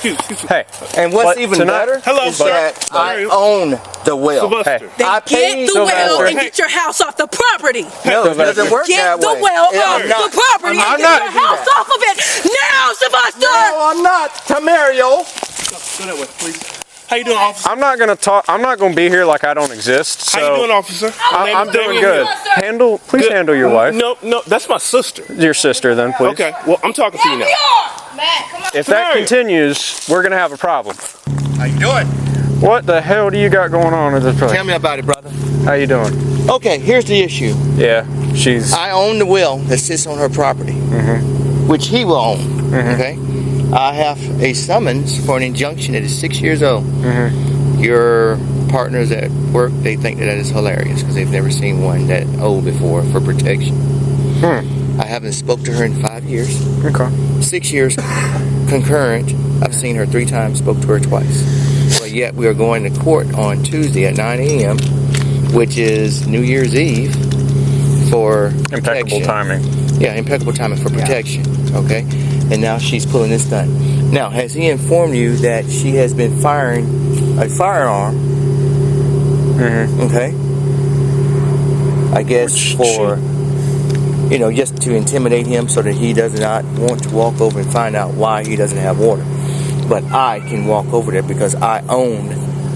Hey, and what's even better is that I own the well. Hey. I paid get the well and get your house off the property. No, it doesn't work that way. Get the well off the property and get your house off of it now, Sylvester! No, I'm not. Tamario. Go that way, please. How you doing, officer? I'm not gonna talk. I'm not gonna be here like I don't exist. So How you doing, officer? I'm doing good. Please handle your wife. No, that's my sister. Your sister, then, please. Okay, well, I'm talking to you now. If that continues, we're gonna have a problem. How you doing? What the hell do you got going on in this place? Tell me about it, brother. How you doing? Okay, here's the issue. Yeah, she's. I own the will that sits on her property, which he will own. Okay. I have a summons for an injunction that is 6 years old. Your partners at work, they think that is hilarious because they've never seen one that old before for protection. I haven't spoke to her in 5 years. Okay. 6 years concurrent. I've seen her 3 times, spoke to her twice. But yet we are going to court on Tuesday at 9 a.m., which is New Year's Eve, for Impeccable timing. Yeah, impeccable timing for protection. Okay. And now she's pulling this gun. Now, has he informed you that she has been firing a firearm? Okay. I guess just to intimidate him so that he does not want to walk over and find out why he doesn't have water. But I can walk over there because I own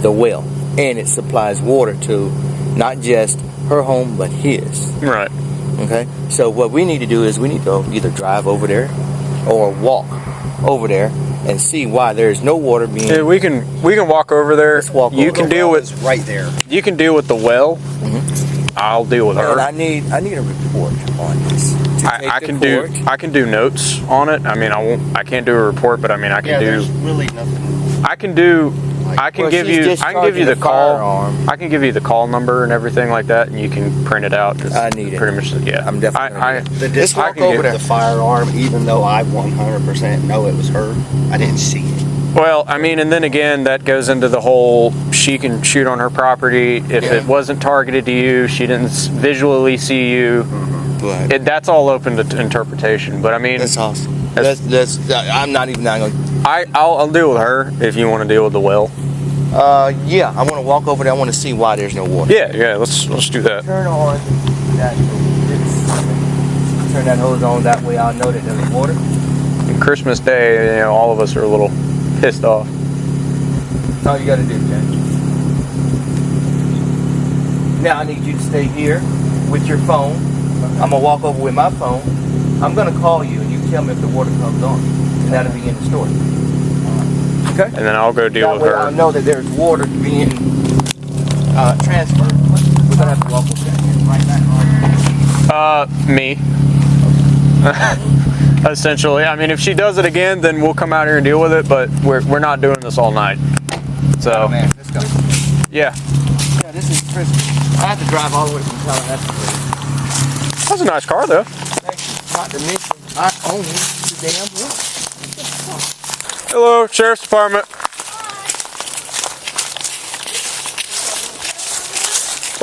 the well. And it supplies water to not just her home, but his. Right. Okay. So what we need to do is we need to either drive over there or walk over there and see why there is no water being. Yeah, we can walk over there. Let's walk you over. can The deal well with is right there. You can deal with the well. I'll deal with her. And I need a report on this. I can do notes on it. I mean, I can't do a report, but I mean, I can do. There's really nothing. I can do. I can give you the call. Firearm. I can give you the call number and everything like that, and you can print it out. I need it. Pretty much, yeah. I'm definitely. Let's walk over the firearm, even though I 100% know it was her. I didn't see it. Well, I mean, and then again, that goes into the whole she can shoot on her property. If it wasn't targeted to you, she didn't visually see you. That's all open to interpretation. But I mean, that's awesome. I'm not even going. I'll deal with her if you want to deal with the well. Yeah, I want to walk over there. I want to see why there's no water. Yeah. Let's do that. Turn on that. Turn that hose on. That way I'll know that there's water. And Christmas Day, all of us are a little pissed off. That's all you got to do, Jack. Now I need you to stay here with your phone. I'm gonna walk over with my phone. I'm gonna call you, and you tell me if the water comes on, and that'll be in the story. Okay. And then I'll go deal with her. I know that there's water being transferred. We're gonna have to walk over that right back. Me. Essentially, I mean, if she does it again, then we'll come out here and deal with it. But we're not doing this all night. So. Oh, man, let's go. Yeah. Yeah, this is Christmas. I have to drive all the way from Tallahassee. That's a nice car, though. Not to mention, I own the damn wood. Hello, Sheriff's Department.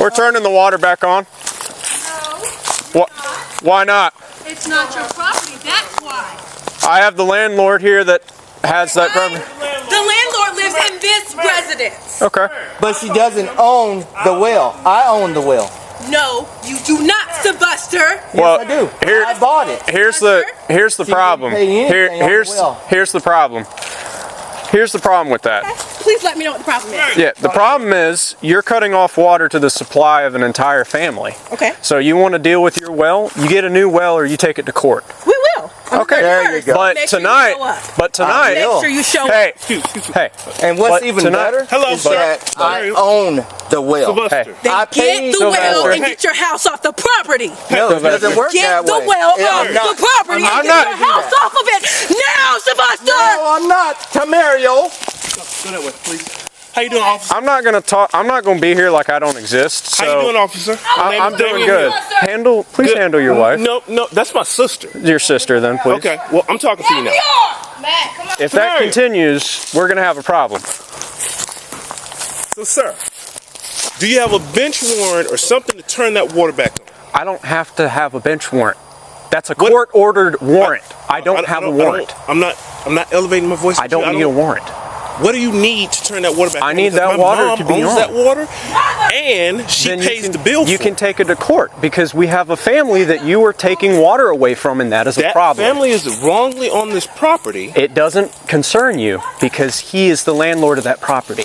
We're turning the water back on. No. Why not? It's not your property, that's why. I have the landlord here that has that property. The landlord lives in this residence. Okay. But she doesn't own the well. I own the well. No, you do not, Sylvester. Well, yes, I do. I bought it. Here's the problem. Here's the problem. Here's the problem with that. Please let me know what the problem is. Yeah, the problem is you're cutting off water to the supply of an entire family. Okay. So you want to deal with your well, you get a new well or you take it to court. We will. Okay. There you go. But Make tonight, Make sure you show hey, up. hey. And what's even better is that I own the well. Hey. I Get the well and get your house off the property. No, it doesn't work that Get the way. well off the property and get your house off of it now, Sylvester. No, I'm not. Tamario. Go that way, please. How you doing, officer? I'm not gonna be here like I don't exist. So How you doing, officer? I'm doing good. Please handle your wife. No, that's my sister. Your sister, then, please. Okay, well, I'm talking to you now. Matt, come on. If that continues, we're gonna have a problem. So, sir, do you have a bench warrant or something to turn that water back on? I don't have to have a bench warrant. That's a court-ordered warrant. I don't have a warrant. I'm not. I'm not elevating my voice. I don't need a warrant. What do you need to turn that water back on? I need Because that my water mom to be owns on. that water, and she Then pays the bill You for can it. take it to court because we have a family that you are taking water away from, and that is a That problem. family is wrongly on this property. It doesn't concern you because he is the landlord of that property.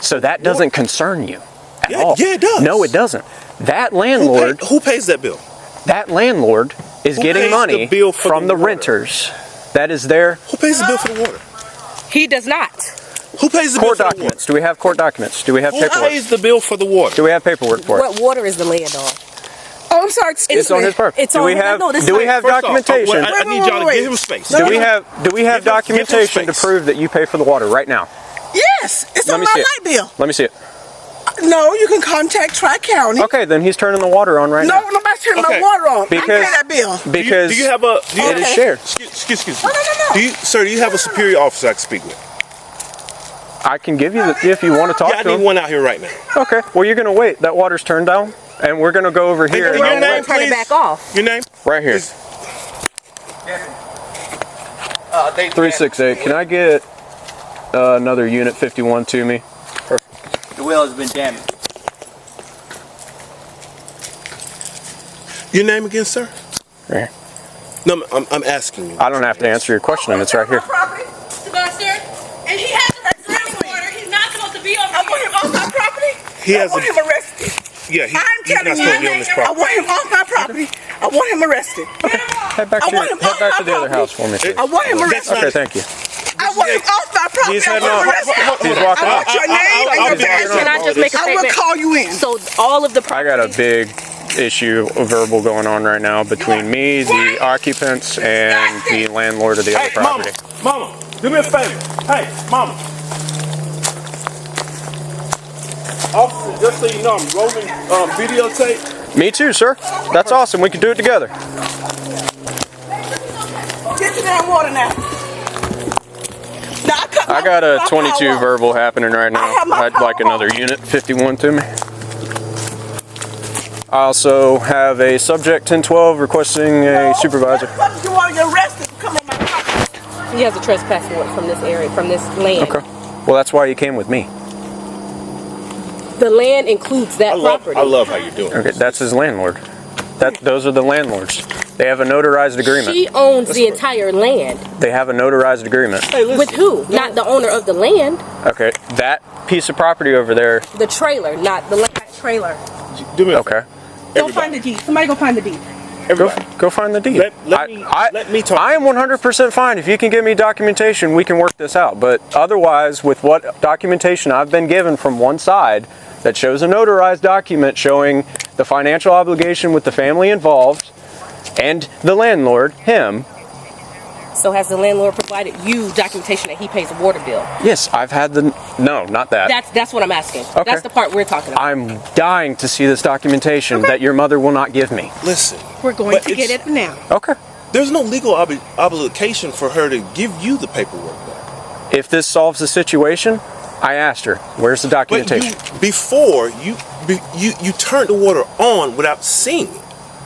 So that doesn't concern you at all. Yeah, it does. No, it doesn't. That landlord, Who pays that bill? that landlord is Who getting pays money the bill for from the the water? renters. That is their Who pays the bill for the water? He does not. Who pays the court bill for documents. Do we have court documents? Do we have the water? Who paperwork? pays the bill for the water? Do we have paperwork for it? What water is the land on? Oh, I'm sorry. Excuse It's on me. his property. It's Do on we his- I have know this do we is- have First off, documentation? I need y'all to give him space. Do we have Give him documentation to space. prove that you pay for the water right now? Yes, it's Let on me my see it. light bill. Let me see it. No, you can contact Tri-County. Okay, then he's turning the water on right No, now. nobody's turning Okay. my water on. I Because- pay that bill. Because do you have a? Do you it is have, shared. Excuse me. No. Sir, do you have a superior officer I can speak with? I can give you if you want to talk Yeah, I to need him. one out here right now. Okay. Well, you're gonna wait. That water's turned down, and we're gonna go over here. Your and I'll name, wait. Turn it please? back off. Your name? Right here. 368. Can I get another unit 51 to me? The well has been damaged. Your name again, sir? Right here. No, I'm asking you. I don't have to answer your question. It's right here. Sebastian, and he has a restraining order. He's not supposed to be on I want him off my property. He I has want a- him arrested. Yeah, I'm he's not telling supposed to be on you, this I property. want him off my property. I want him arrested. Head back I to, want him head off back my to the other property. house for me. I want him That's arrested. not- Okay, thank you. I want him off my property. He's I heading want him off. arrested. He's walking I off. want your name and I'll your be walking badge. Can I just make a I will statement? call you in. So all of the I got a big issue, a verbal going on right now between me, the occupants, and the landlord of the other Hey, mama, property. mama, do me a favor. Hey, mama. Officer, just so you know, I'm rolling videotape. Me too, sir. That's awesome. We can do it together. Get to that water now. Now, I got a my 22 power off. verbal happening right now. I have my I'd like power another unit 51 to me. I also have a subject 1012 requesting a supervisor. You want to get arrested for coming on my property. he has a trespass warrant from this area, from this land. Okay. Well, that's why you came with me. The land includes that property. I love how you're doing. Okay, that's his landlord. Those are the landlords. They have a notarized agreement. She owns the entire land. They have a notarized agreement. Hey, listen. With who? Not the owner of the land. Okay, that piece of property over there. The trailer, not the land. Trailer. Do me a Okay. Go find the deed. Somebody go find the deed. Go find the deed. Let me talk. I am 100% fine. If you can give me documentation, we can work this out. But otherwise, with what documentation I've been given from one side that shows a notarized document showing the financial obligation with the family involved and the landlord, him, So has the landlord provided you documentation that he pays a water bill? yes, I've had the... No, not that. That's what I'm asking. Okay. That's the part we're talking about. I'm dying to see this documentation that your mother will not give me. Listen. We're going But to get it's- it now. Okay. There's no legal obligation for her to give you the paperwork back. If this solves the situation, I asked her, where's the But documentation? you turned the water on without seeing it.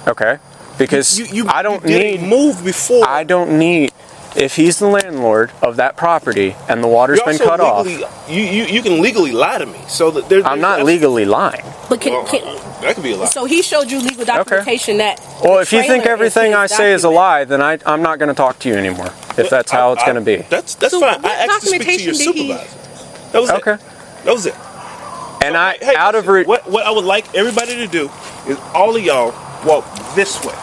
Okay. Because I don't you didn't need... move before. I don't need... If he's the landlord of that property and the water's You're been also cut off, legally, you can legally lie to me. So that there's I'm not legally lying. But that could be a lie. so he showed you legal documentation that. Well, the if you think trailer everything is I his say is a document. lie, then I'm not going to talk to you anymore. If that's how it's going to be. That's So fine. what I asked to speak to your documentation did he- supervisor. That was Okay. it. That was it. And I, Hey, out of... listen, what I would like everybody to do is all of y'all walk this way.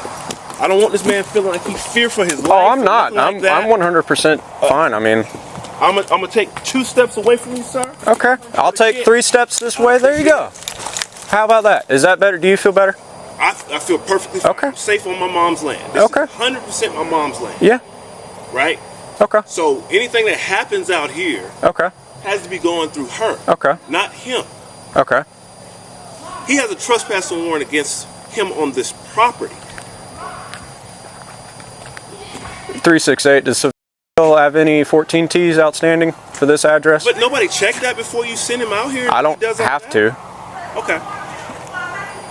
I don't want this man feeling like he's fearful for his life. Oh, I'm or not. nothing like I'm that. 100% fine. I mean, I'm gonna take 2 steps away from you, sir. okay. I'll take 3 steps this way. There you go. How about that? Is that better? Do you feel better? I feel perfectly fine. Okay. I'm safe on my mom's land. This Okay. is 100% my mom's land. Yeah. Right? Okay. So anything that happens out here Okay. has to be going through her. Okay. Not him. Okay. He has a trespassing warrant against him on this property. 368. Does Seville have any 14 Ts outstanding for this address? But nobody checked that before you send him out here? I don't He does all have that? to. Okay.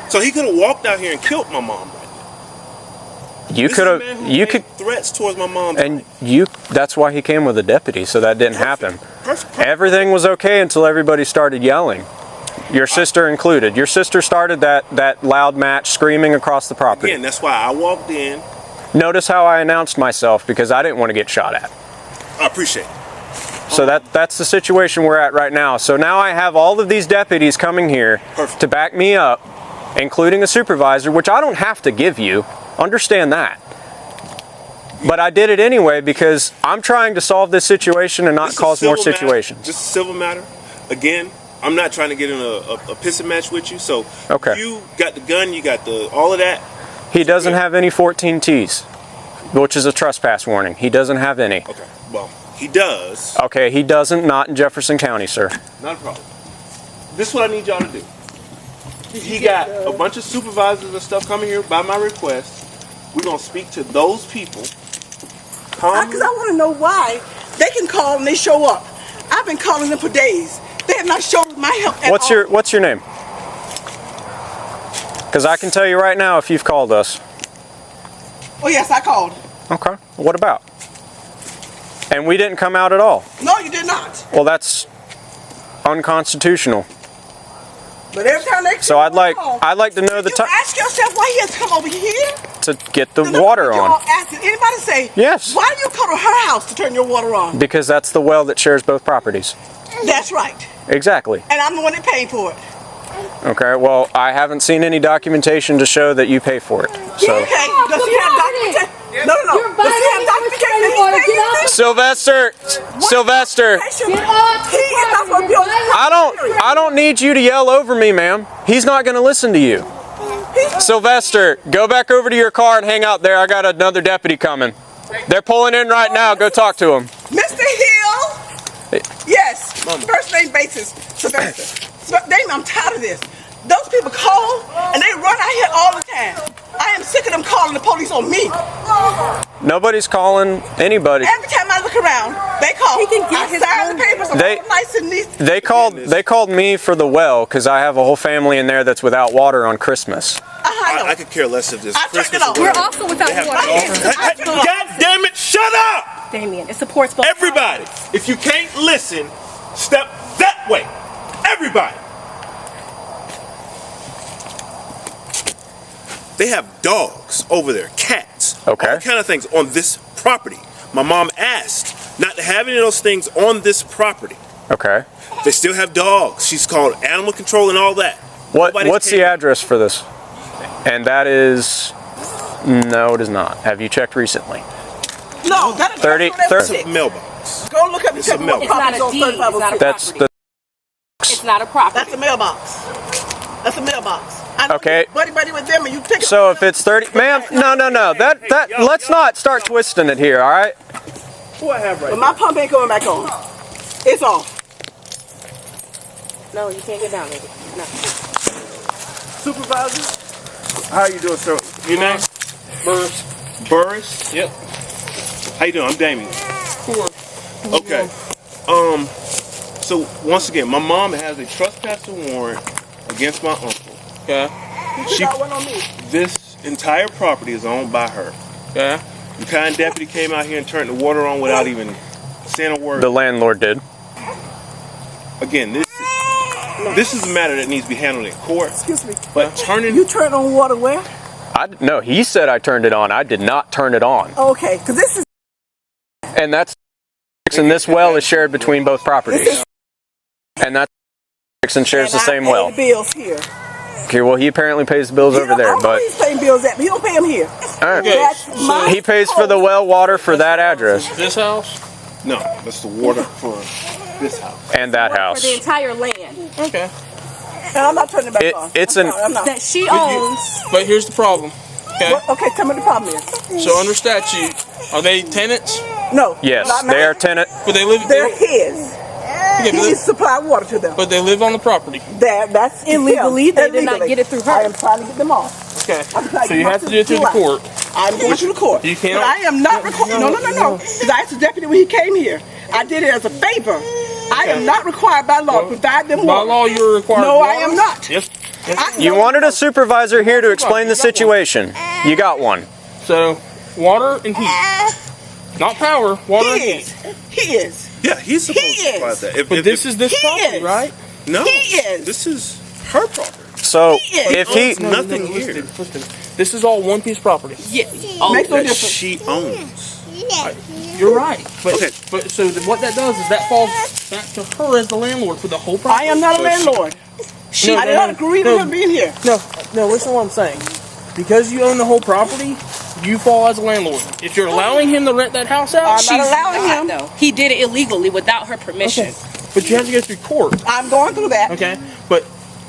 So he could have walked out here and killed my mom right You This could is a man have. who You made could. threats towards my mom. And you. That's why he came with a deputy, so that didn't happen. Perfect. Everything was okay until everybody started yelling. Your sister included. Your sister started that loud match, screaming across the property. Again, that's why I walked in. Notice how I announced myself because I didn't want to get shot at. I appreciate it. So that's the situation we're at right now. So now I have all of these deputies coming here Perfect. to back me up, including a supervisor, which I don't have to give you. Understand that. But I did it anyway because I'm trying to solve this situation and not This is a cause more civil matter. situations. Just a civil matter. Again, I'm not trying to get in a pissing match with you. So Okay. you got the gun, you got all of that. He doesn't have any 14Ts, which is a trespass warning. He doesn't have any. Okay. Well, he does. Okay, he doesn't, not in Jefferson County, sir. Not a problem. This is what I need y'all to do. He got a bunch of supervisors and stuff coming here by my request. We're going to speak to those people. Because I want to know why they can call and they show up. I've been calling them for days. They have not showed my help at all. What's your name? Because I can tell you right now if you've called us. Oh, yes, I called. Okay. What about? And we didn't come out at all. No, you did not. Well, that's unconstitutional. But every time they So I'd like to know the you time ask yourself why he has to come over here? to get the Did water y'all on. ask- Did anybody say, Yes. why do you go to her house to turn your water on? Because that's the well that shares both properties. That's right. Exactly. And I'm the one that paid for it. Okay. Well, I haven't seen any documentation to show that you pay for it. So Okay, does he have documentation? No. You're Does he have documentation that water. he's Get paying up. this? Sylvester, Get up. He is not supposed to be on the I don't need you to yell over me, ma'am. He's not going to listen to you. Sylvester, go back over to your car and hang out there. I got another deputy coming. They're pulling in right now. Go talk to him. Mr. Hill? Yes. First name basis. Sylvester. I'm tired of this. Those people call and they run out here all the time. I am sick of them calling the police on me. Nobody's calling anybody. Every time I look around, they call. He can get I his sign own- the papers. I'm They- all nice and neat. They called me for the well because I have a whole family in there that's without water on Christmas. I know. I could care less if this I turned Christmas it off. or We're whatever. also without They have water. God damn it, shut up! Damien, it supports both Everybody, if you can't listen, step that way. Everybody. They have dogs over there, cats, Okay. all kind of things on this property. My mom asked not to have any of those things on this property. Okay. They still have dogs. She's called animal control and all that. Nobody's What's the came- address for this? And that is no, it is not. Have you checked recently? No, that is 30 It's a mailbox. Go look up and It's check a what mailbox. It's not property's a on deed. It's not a 3506. That's property. It's not a property. That's a mailbox. That's a mailbox. I know Okay. you buddy with them and you pick it so up. if it's 30, ma'am, no. Let's not start twisting it here, all right? Who I have right But my pump ain't going back on. It's off. No, you can't get down with it. No. Supervisor? How you doing, sir? Your name? Burris. Burris? Yep. How you doing? I'm Damien. Okay. So once again, my mom has a trespassing warrant against my uncle. Okay. She got one on me. This entire property is owned by her. Okay. The kind deputy came out here and turned the water on without even saying a word. The landlord did. Again, this is a matter that needs to be handled in court. Excuse me. But turning You turn on water where? No, he said I turned it on. I did not turn it on. Okay, because this is And that's and this well is shared between both properties. And that's and shares the same I well. pay the bills here. Okay, well he apparently pays the bills over I there, don't know but where he's paying bills at, but he don't pay them here. all right. That's my He pays for the well water for that address this house? No, that's the water for this house. and that For house. the entire land Okay. And I'm not turning it back It- on. it's I'm an- sorry, I'm not. that she owns. But here's the problem. Okay. Okay, tell me the problem is. So under statute, are they tenants? No. Yes, not they are mine. tenant. But they live. They're his. Okay, He supply water to them. but they live on the property. That's Illegally, him. they did not get it through her. I am trying to get them off. Okay. I'm trying So to you get have my to do it through the sister court. I'm going to the court. You can't- But I am not recording. No. Because I asked the deputy when he came here. I did it as a favor. I am not required by law to provide them By water. law, you're required. No, I water. am not. Yes. I- You wanted a supervisor here to explain the situation. You got one. So, water and heat. Not power, water and heat. He is. Yeah, he's supposed to provide that. But this is this He property, is. right? No, He is. this is her property. So if he, Nothing here. Listen. This is all one piece property. Yes. Oh, Makes no That difference. she owns. You're right. But, Okay. but so what that does is that falls back to her as the landlord for the whole property. I am not a landlord. I did not agree to him being here. No, listen to what I'm saying. Because you own the whole property, you fall as a landlord. If you're allowing him to rent that house out, I'm not allowing him. No, he did it illegally without her permission. okay. But you have to go through court. I'm going through that. Okay? But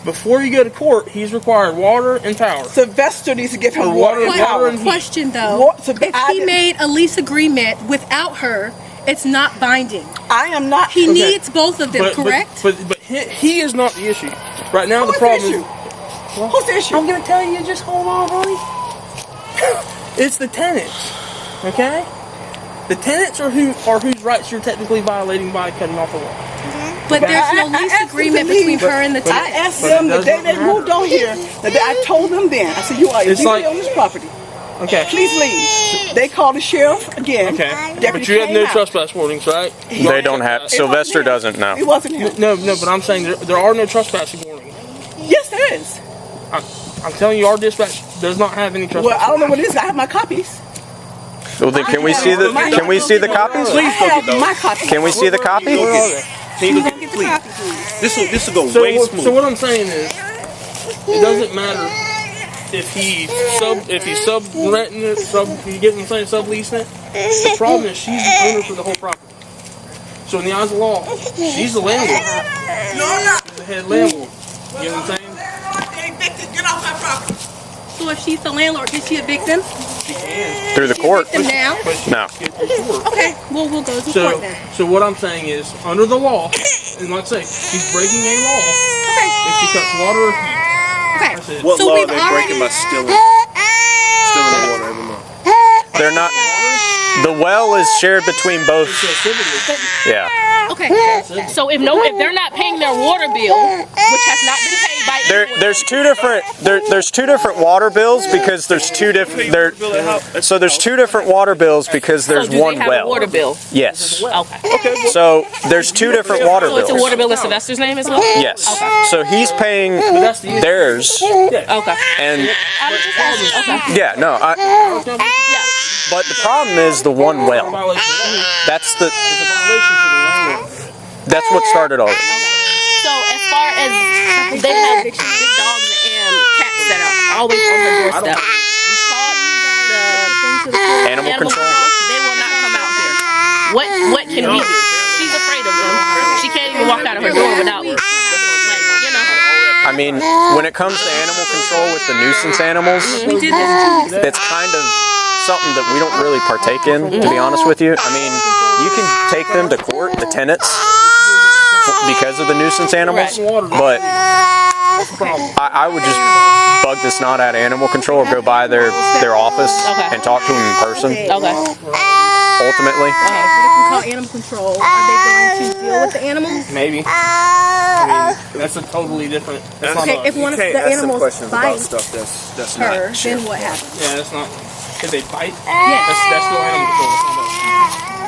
before you go to court, he's required water and power. Sylvester needs to give him Or water and water power. and heat. Question though, What- so if I he didn't- made a lease agreement without her, it's not binding. I am not. He needs both of them, But correct? But he is not the issue. Right now, the Who's problem the issue? is... Who's the issue? I'm going to tell you, just hold on, honey. It's the tenants, okay? The tenants are whose rights you're technically violating by cutting off the wall. But there's no I lease asked them agreement to leave. between her and the I tenant. asked But them it the day doesn't they matter. moved on here. I told them then. I said, "You are It's illegally like- on this property. Okay. Please leave." They called the sheriff again. Okay. Deputy But you have came no out. trespass warnings, right? they don't have, Sylvester him. doesn't know. It wasn't him. No, but I'm saying there are no trespassing warnings. Yes, there is. I'm telling you, our dispatch does not have any trespassing. Well, I don't know what it is. I have my copies. Well, then can we see the copies? I have my copies. Can we see the copy? Where are they? Can you go get, please? This will go way smooth. So what I'm saying is, it doesn't matter if he's sub renting it, you get what I'm saying, subleasing it. The problem is she's the owner for the whole property. So in the eyes of the law, she's the landlord. No, I'm not. She's the head landlord. You know what I'm saying? Get off my property. So if she's the landlord, can she evict them? Through the court? Them now? No. Okay, well we'll go to So, court then. so what I'm saying is, under the law, and like I say, she's breaking a law Okay, if she cuts water or heat. okay. That's it. What So law we've are they already- breaking by stealing the water every month? They're not. The well is shared between both. Yeah. Okay. So if they're not paying their water bill, which has not been paid by anyone, There's two different water bills because there's two different so there's two different water bills because there's so do one they have well. a water bill? Yes. Okay. So there's two different water So it's a bills. water bill in Sylvester's name as well? Yes. So he's paying theirs Okay. and Okay. yeah, no, Yeah. but the problem is the one well. That's the It's a violation for the landlord. that's what started all this. So as far as they have big dogs and cats that are always on her doorstep, we called the Animal control. They will not come out here. What can we do? She's afraid of them. She can't even walk out of her door without like, I mean, when it comes to animal control with the nuisance animals, We did this. it's kind of something that we don't really partake in, to be honest with you. I mean, you can take them to court, the tenants, because of the nuisance animals, but I would just bug the snot out of animal control or go by their office and talk to them in person, okay. ultimately. If we call animal control, are they going to deal with the animals? Maybe. I mean, that's a totally different. That's not Okay, if one of the animals bites That's her, then what happens? Yeah, that's not. If they bite, Yes. that's still animal control.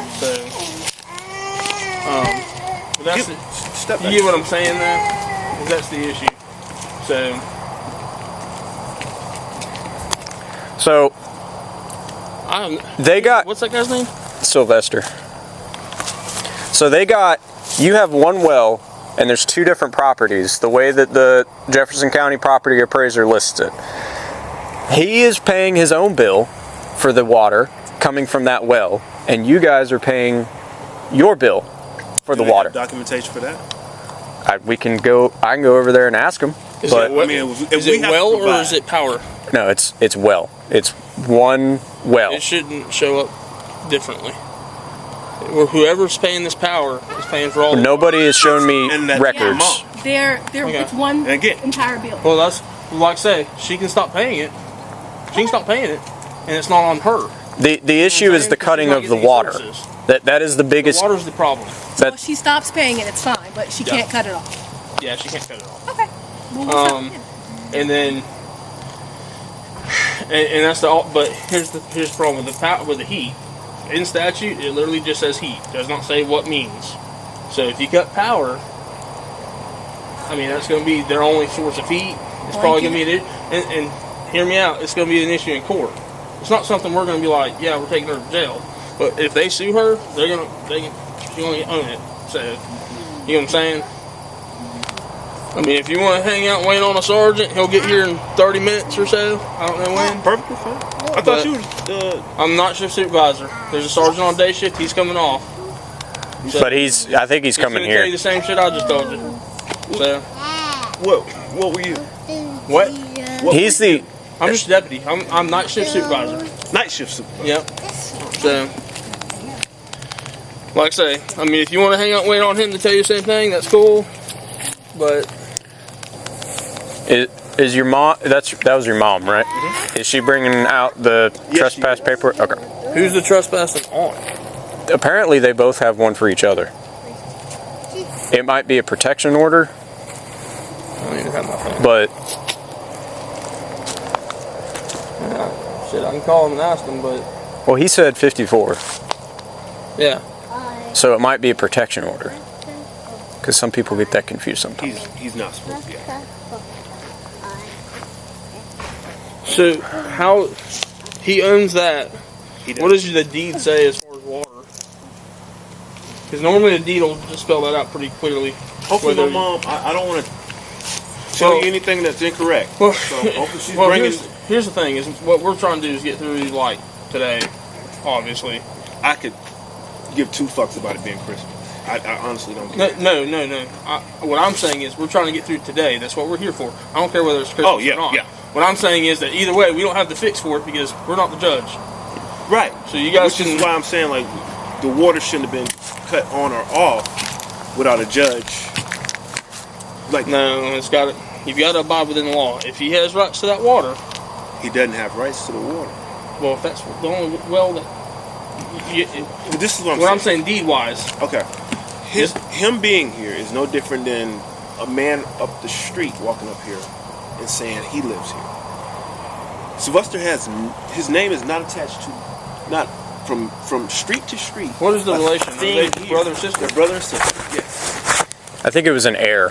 But that's Step you get what I'm saying there? 'Cause that's the issue. So They got what's that guy's name? Sylvester. So you have one well, and there's two different properties, the way that the Jefferson County property appraiser lists it. He is paying his own bill for the water coming from that well, and you guys are paying your bill for the water. Documentation for that? I can go over there and ask him. Is But it, is it well or is it power? no, it's well. It's one well. It shouldn't show up differently. Or whoever's paying this power is paying for all. Nobody has shown me And that's records. mom. They're Okay. it's one And again. entire bill. Well, that's like I say. She can stop paying it. She can stop paying it, and it's not on her. The issue is the cutting of the water. That is the The biggest. water's the problem. So if she stops paying it, it's fine, but she can't cut it off. Yeah, she can't cut it off. Okay. Well, we'll stop it. And then and that's the. But here's the problem with the heat. In statute, it literally just says heat. It does not say what means. So if you cut power, I mean that's going to be their only source of heat. It's probably going to be and hear me out. It's going to be an issue in court. It's not something we're going to be like, yeah, we're taking her to jail. But if they sue her, she's going to own it. So, you know what I'm saying? I mean, if you want to hang out and wait on a sergeant, he'll get here in 30 minutes or so. I don't know when. Perfectly fine. I thought you were. I'm not shift supervisor. There's a sergeant on day shift. He's coming off. So But I think he's coming gonna here. tell you the same shit I just told you. So, What were you? what? He's the. I'm just deputy. I'm night shift supervisor. Night shift supervisor. Yep. So, like I say, I mean, if you want to hang out and wait on him to tell you the same thing, that's cool. But Is your mom? That was your mom, right? Mm-hmm. Is she bringing out the trespass paperwork? Okay. who's the trespassing on? Apparently, they both have one for each other. It might be a protection order, I don't even have my phone. but Shit, I can call him and ask him, but well, he said 54, yeah. so it might be a protection order. Because some people get that confused sometimes. He's not supposed to be. So how he owns that? What does the deed say as far as water? Because normally the deed will just spell that out pretty clearly. Hopefully, my mom. I don't want to tell you anything that's incorrect. Well, so hopefully she's bringing. Here's the thing: is what we're trying to do is get through like today. Obviously, I could give two fucks about it being Christmas. I honestly don't care. No. What I'm saying is we're trying to get through today. That's what we're here for. I don't care whether it's Christmas or not. Yeah. What I'm saying is that either way, we don't have the fix for it because we're not the judge. Right. So you guys Which is why I'm saying like the water shouldn't have been cut on or off without a judge. Like no, you've got to abide within the law. If he has rights to that water, he doesn't have rights to the water. Well, if that's the only well that. But this is what I'm saying deed wise. Okay. Him being here is no different than a man up the street walking up here and saying he lives here. Sylvester his name is not attached to, not from street to street. What is the relation? Are they brother and sister? They're brother and sister. Yes. I think it was an heir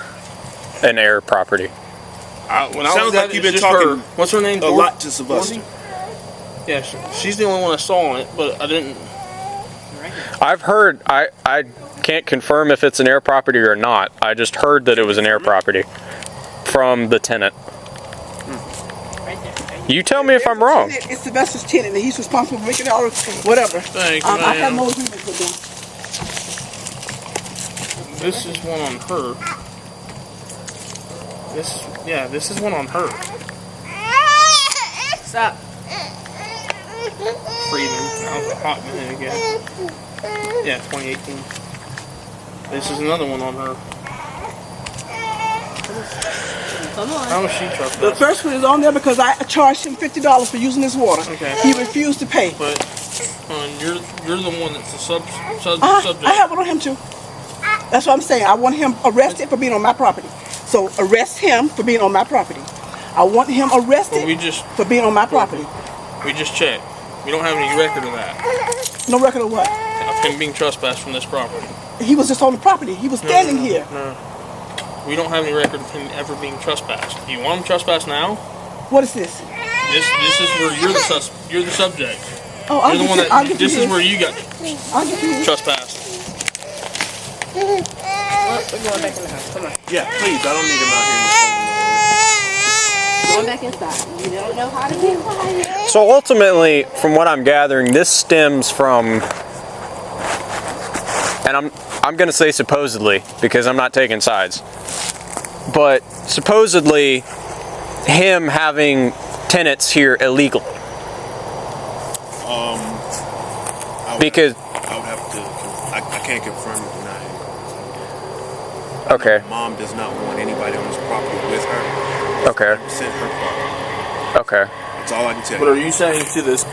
property. Sounds like you've been talking. What's her name? A lot to Sylvester. Yeah, she's the only one I saw on it, but I didn't. I've heard. I can't confirm if it's an heir property or not. I just heard that it was an heir property from the tenant. You tell me if I'm wrong. It's Sylvester's tenant, and he's responsible for making all whatever. Thank you, I have no agreement with them. This is one on her. This is one on her. Stop. Freedom. That was a hot minute ago. Yeah, 2018. This is another one on her. Come on. How much she trust The us? first one is on there because I charged him $50 for using his water. Okay. He refused to pay. But you're the one that's the subject. I have it on him too. That's what I'm saying. I want him arrested for being on my property. So arrest him for being on my property. I want him arrested for being on my property. We just checked. We don't have any record of that. No record of what? Of him being trespassed from this property. He was just on the property. He was standing here. No. We don't have any record of him ever being trespassed. Do you want him trespassed now? What is this? This is where you're the subject. Oh, I'll you're the one get that. you This is his. where you got I'll get you his. trespassed. We're going back in the house. Come on. Yeah, please. I don't need him out here. Going back inside. You don't know how to get quiet. So ultimately, from what I'm gathering, this stems from, and I'm going to say supposedly because I'm not taking sides, but supposedly him having tenants here illegal. Because I would have to. I can't confirm or deny it. okay, Mom does not want anybody on this property with her. okay, Send her property. okay. That's all I can tell But you. are you saying to these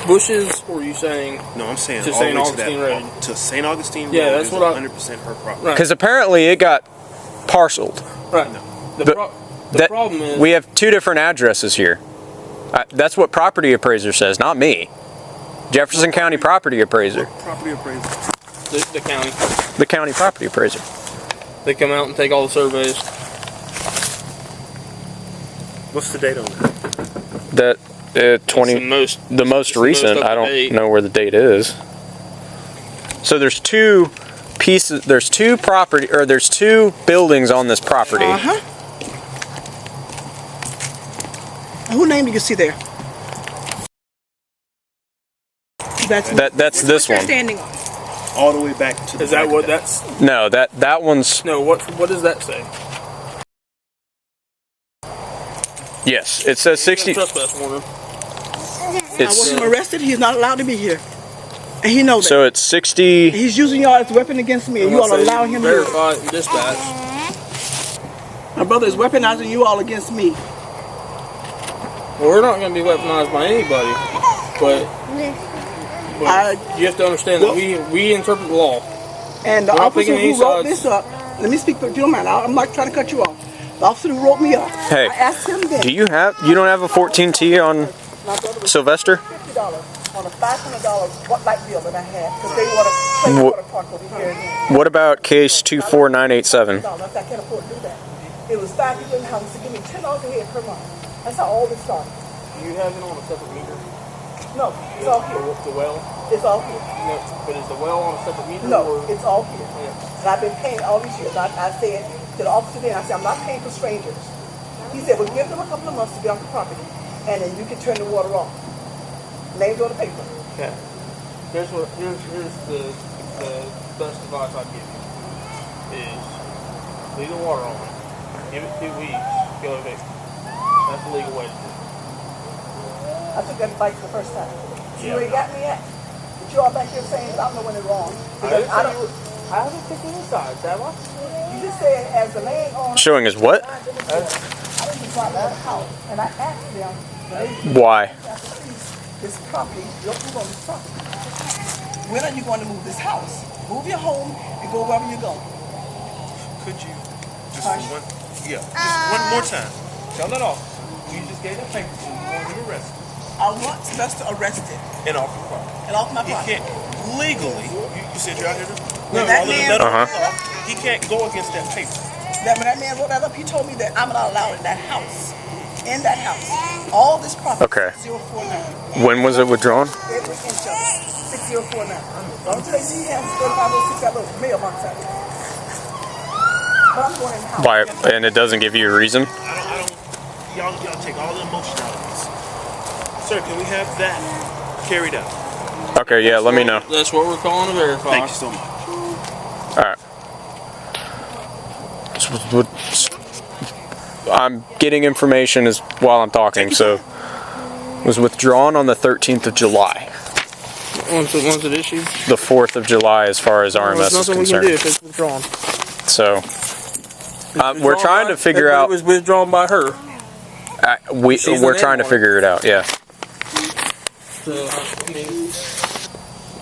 bushes, or are you saying? No, I'm saying to all St. the way Augustine Road? to St. Augustine Yeah, Road that's is what I- 100% her property. Right. Because apparently it got parceled. Right. The But problem is We have two different addresses here. That's what property appraiser says, not me. Jefferson County property appraiser. Property appraiser. The county. The county property appraiser. They come out and take all the surveys. What's the date on that? That 20. The most recent. I don't know where the date is. So there's two pieces. There's two property, or there's two buildings on this property. Who name do you see there? That's this one. Standing on. All the way back to the Is that what that's? No, that one's. No, what does that say? Yes, it says 60. Trespass warning. I want him arrested. He's not allowed to be here, and he knows that. So it's 60. He's using y'all as a weapon against me, and you all allow him to verify and dispatch. My brother is weaponizing you all against me. Well, we're not going to be weaponized by anybody, but you have to understand that we interpret the law. And the officer who wrote this up, let me speak, if you don't mind. I'm not trying to cut you off. The officer who wrote me up, Hey, I asked him then. you don't have a 14T on Sylvester? $50 on a $500 light bill that I had because they want to play water park over here. What about case 24987? I can't afford to do that. It was 5 people in the house to give me $10 a head per month. That's how all this started. Do you have it on a separate meter? No, it's all here. The well? It's all here. No, but is the well on a separate meter? No, or? it's all here. Yeah. And I've been paying all these years. I said to the officer then, I said, I'm not paying for strangers. He said, well, give them a couple of months to get off the property, and then you can turn the water off. Names on the paper. Okay. Here's the best advice I'd give you is leave the water on. Give it 2 weeks. Go evict. That's the legal way to do it. I took that advice the first time. See where you got me at? But you all back here saying that I'm the one that's wrong. I haven't taken any sides, have I? You just said as the landowner. Showing us what? I didn't just buy that house, and I asked them. Why? This property, you'll move on this property. When are you going to move this house? Move your home and go wherever you go. Could you just one more time? Tell that off. You just gave that paper to me. You want him arrested. I want Sylvester arrested And off the property. and off my He property. can't legally. You said you're out here. When that man, He can't go against that paper. when that man wrote that up, he told me that I'm not allowed in that house. In that house, all this property. Okay. 6049. When was it withdrawn? Every inch of it. 6049. The only place he has 3506 that little mailbox out there. But I'm going in the house. Why? And it doesn't give you a reason? I don't. Y'all take all the emotion out of this. Sir, can we have that carried out? Okay, yeah, let me know. That's what we're calling to verify. Thank you so much. All right. I'm getting information while I'm talking, so it was withdrawn on the 13th of July. Once it issued? The 4th of July as far as RMS There's is nothing we can do concerned. if it's withdrawn. So we're trying to figure out. It was withdrawn by her. We're trying to figure it out. Yeah. So, I mean,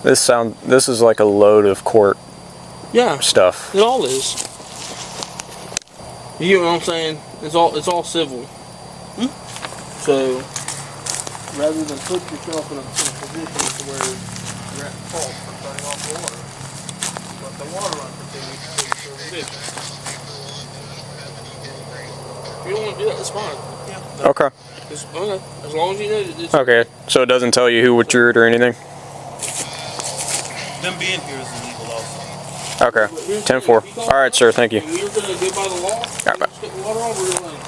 This is like a load of court stuff. It all is. You get what I'm saying? It's all civil. So rather than put yourself in a position to where you're at fault for turning off the water, let the water run for 2 weeks until you serve a vision. If you don't want to do that, that's fine. Yeah. Okay. Okay. As long as you know that it's Okay. So it doesn't tell you who withdrew it or anything? Them being here is illegal also. Okay. 10-4. All right, sir. Thank you. If we were going to go by the law, just get the water on, we're going to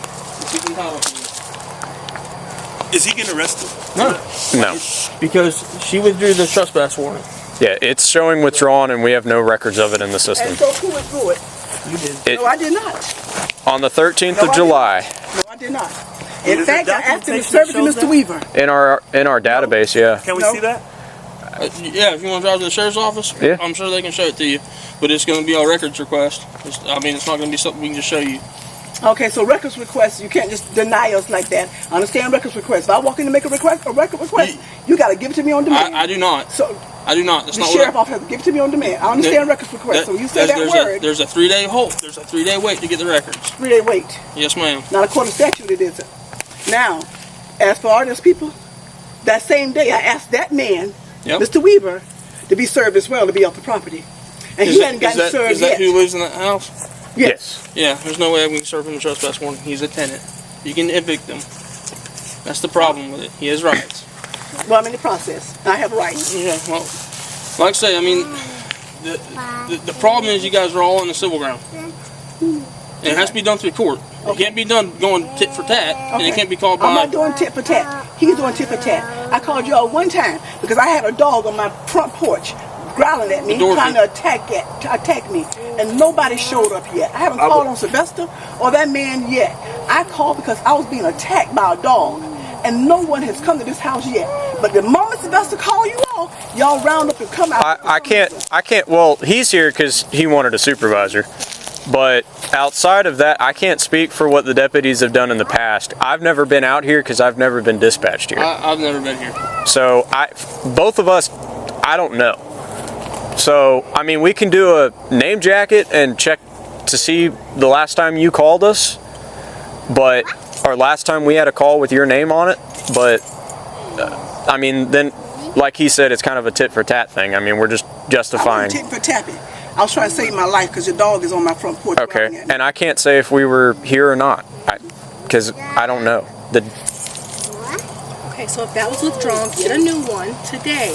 keep entitled to it. Is he getting arrested? No. Because she withdrew the trespass warning. Yeah, it's showing withdrawn, and we have no records of it in the system. And so who withdrew it? You did. No, I did not. On the 13th of July. No, I did not. In fact, I asked him to serve it to Mr. Weaver. In our database, yeah. Can we see that? Yeah, if you want to drive to the sheriff's office, yeah. I'm sure they can show it to you. But it's going to be our records request. It's not going to be something we can just show you. Okay, so records requests, you can't just deny us like that. I understand records requests. If I walk in to make a record request, you got to give it to me on demand. I do not. So I do not. That's the not sheriff office has to give it to me on demand. I understand records requests. So you say that word. There's a 3-day hold. There's a 3-day wait to get the records. 3-day wait. Yes, ma'am. Not according to statute, it isn't. Now, As for all those people, that same day I asked that man, Yep. Mr. Weaver, to be served as well to be off the property. And he hadn't gotten served Is that yet. who lives in that house? Yes. Yeah, there's no way we can serve him a trespass warning. He's a tenant. You can evict him. That's the problem with it. He has rights. Well, I'm in the process. I have rights. Yeah, well, like I say, I mean, the problem is you guys are all in the civil ground. And it has to be done through court. It can't be done going tit for tat, and it can't be called by... I'm not doing tit for tat. He's doing tit for tat. I called y'all one time because I had a dog on my front porch growling at me, trying to attack me, and nobody showed up yet. I haven't called on Sylvester or that man yet. I called because I was being attacked by a dog, and no one has come to this house yet. But the moment Sylvester called you all, y'all round up and come out. I can't, well, he's here because he wanted a supervisor. But outside of that, I can't speak for what the deputies have done in the past. I've never been out here because I've never been dispatched here. I've never been here. So both of us, I don't know. So, I mean, we can do a name jacket and check to see the last time you called us, or last time we had a call with your name on it. But, I mean, then, like he said, it's kind of a tit for tat thing. I mean, we're just justifying. I wasn't tit for tapping. I was trying to save my life because your dog is on my front porch. Okay, and I can't say if we were here or not, because I don't know. Okay, so if that was withdrawn, get a new one today.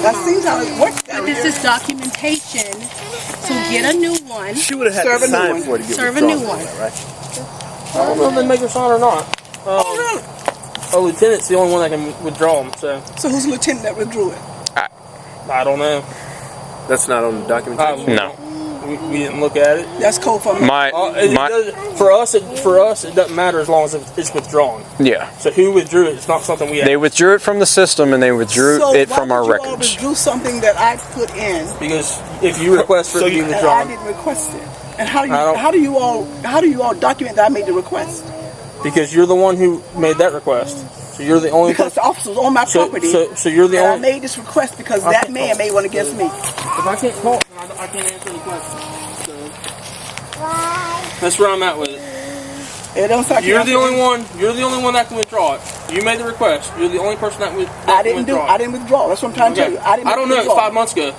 That seems how it works. But this is documentation, so get a new one. She would have had to sign for it to get Serve a new withdrawn, one. right? I don't know if they make her sign or not. A lieutenant's the only one that can withdraw them, so who's the lieutenant that withdrew it? I don't know. That's not on the documentation. No. We didn't look at it. That's code for me. For us, it doesn't matter as long as it's withdrawn. Yeah. So who withdrew it? It's not something we. They withdrew it from the system and they withdrew it from our records. So withdrew something that I put in. Because if you request for it to be withdrawn, I didn't request it. And how do you all document that I made the request? Because you're the one who made that request. So you're the only because the officer was on my property. So you're the only. I made this request because that man made one against me. If I can't call, then I can't answer any questions. So that's where I'm at with it. It don't sound You're the only one. You're the only one that can withdraw it. You made the request. You're the only person that can withdraw. I didn't withdraw. That's what I'm trying to tell you. I don't know. It's 5 months ago.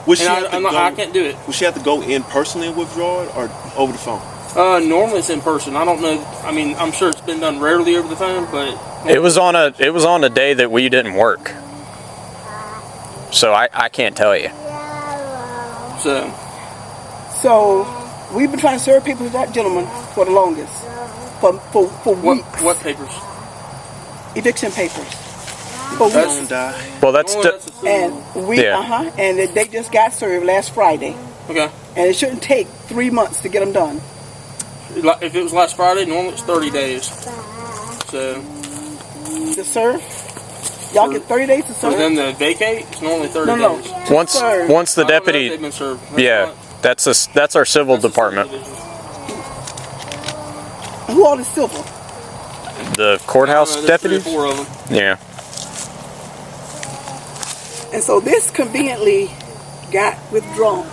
I can't do it. Would she have to go in personally and withdraw it, or over the phone? Normally it's in person. I don't know. I mean, I'm sure it's been done rarely over the phone, but it was on a day that we didn't work. So I can't tell you. So we've been trying to serve people with that gentleman for the longest. For weeks. What papers? Eviction papers. For weeks. Well, that's and they just got served last Friday. Okay. And it shouldn't take 3 months to get them done. If it was last Friday, normally it's 30 days. So to serve, y'all get 30 days to serve. And then the vacate, it's normally 30 days. Once the deputy, they've been served. That's our civil department. Who all is civil? The courthouse deputies. 3 or 4 of them. Yeah. And so this conveniently got withdrawn.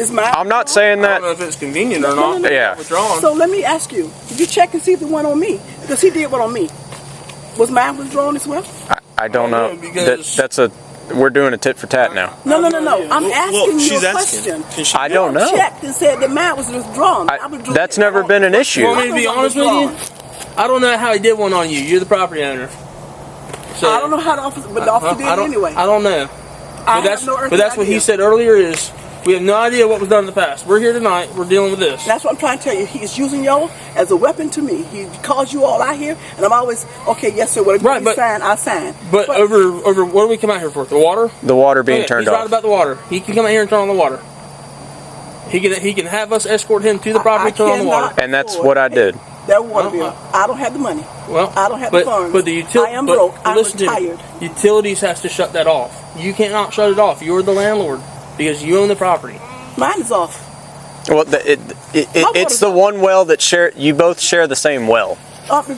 I'm not saying that. I don't know if it's convenient or not. No. Yeah. Withdrawn. So let me ask you: did you check and see if the one on me? Because he did one on me. Was mine withdrawn as well? I don't know. We're doing a tit for tat now. No. I'm asking you a question. I don't know. Checked and said that mine was withdrawn. That's never been an issue. You want me to be honest with you? I don't know how he did one on you. You're the property owner. So I don't know how the officer, but the officer did it anyway. I don't know. But that's what he said earlier is we have no idea what was done in the past. We're here tonight. We're dealing with this. That's what I'm trying to tell you. He is using y'all as a weapon to me. He calls you all out here, and I'm always, okay, yes, sir, whatever you sign, I'll sign. But over what do we come out here for? The water? The water being turned off. He's right about the water. He can come out here and turn on the water. He can have us escort him to the property, turn on the water. And that's what I did. That water bill. I don't have the money. Well, I don't have the funds. But the utility, I am broke. I'm listen retired. Utilities has to shut that off. You cannot shut it off. You're the landlord because you own the property. Mine is off. Well, it's the one well that you both share the same well.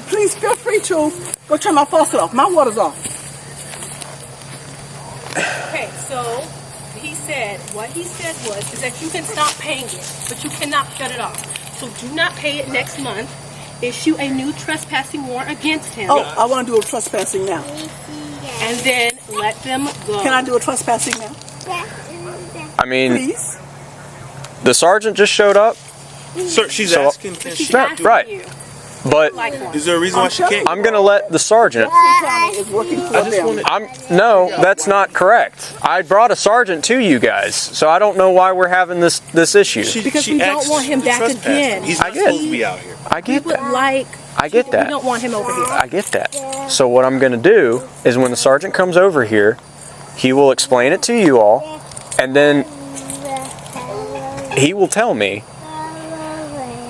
Please feel free to go turn my faucet off. My water's off. Okay, so what he said is that you can stop paying it, but you cannot shut it off. So do not pay it next month. Issue a new trespassing warrant against him. Oh, I want to do a trespassing now. And then let them go. Can I do a trespassing now? I mean, Please? the sergeant just showed up. Sir, she's asking. Can she No, Asking right. you. But Like one. Is there a reason why she can't? I'm gonna let the sergeant. Is working for I just them. want No, that's not correct. I brought a sergeant to you guys, so I don't know why we're having this issue. Because we don't want him back again. He's I not get supposed it. to be out here. I We get would that. like. I get We that. don't want him over here. I get that. So what I'm gonna do is when the sergeant comes over here, he will explain it to you all, and then he will tell me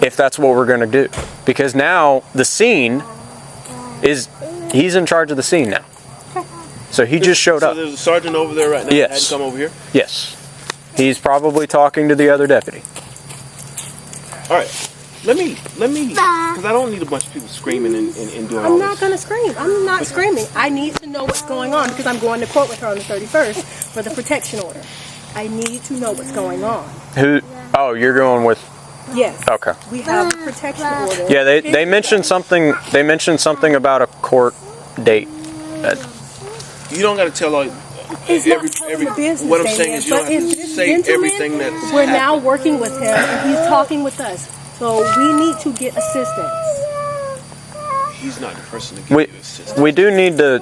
if that's what we're gonna do. Because now the scene he's in charge of the scene now. So he just showed So up. there's a sergeant over there right now. Yes. That hadn't come over here. Yes. He's probably talking to the other deputy. All right. Let me, because I don't need a bunch of people screaming and doing all I'm this. not going to scream. I'm not screaming. I need to know what's going on because I'm going to court with her on the 31st for the protection order. I need to know what's going on. Who? Oh, you're going with. Yes. Okay. We have a protection order. Yeah, they mentioned something. They mentioned something about a court date. You don't got to tell all. It's not telling the business, What I'm saying Damien, is you don't but have if to this say gentleman, everything that's we're now working with him and he's talking with us. So we need to get assistance. He's not the person to give We you assistance. we do need to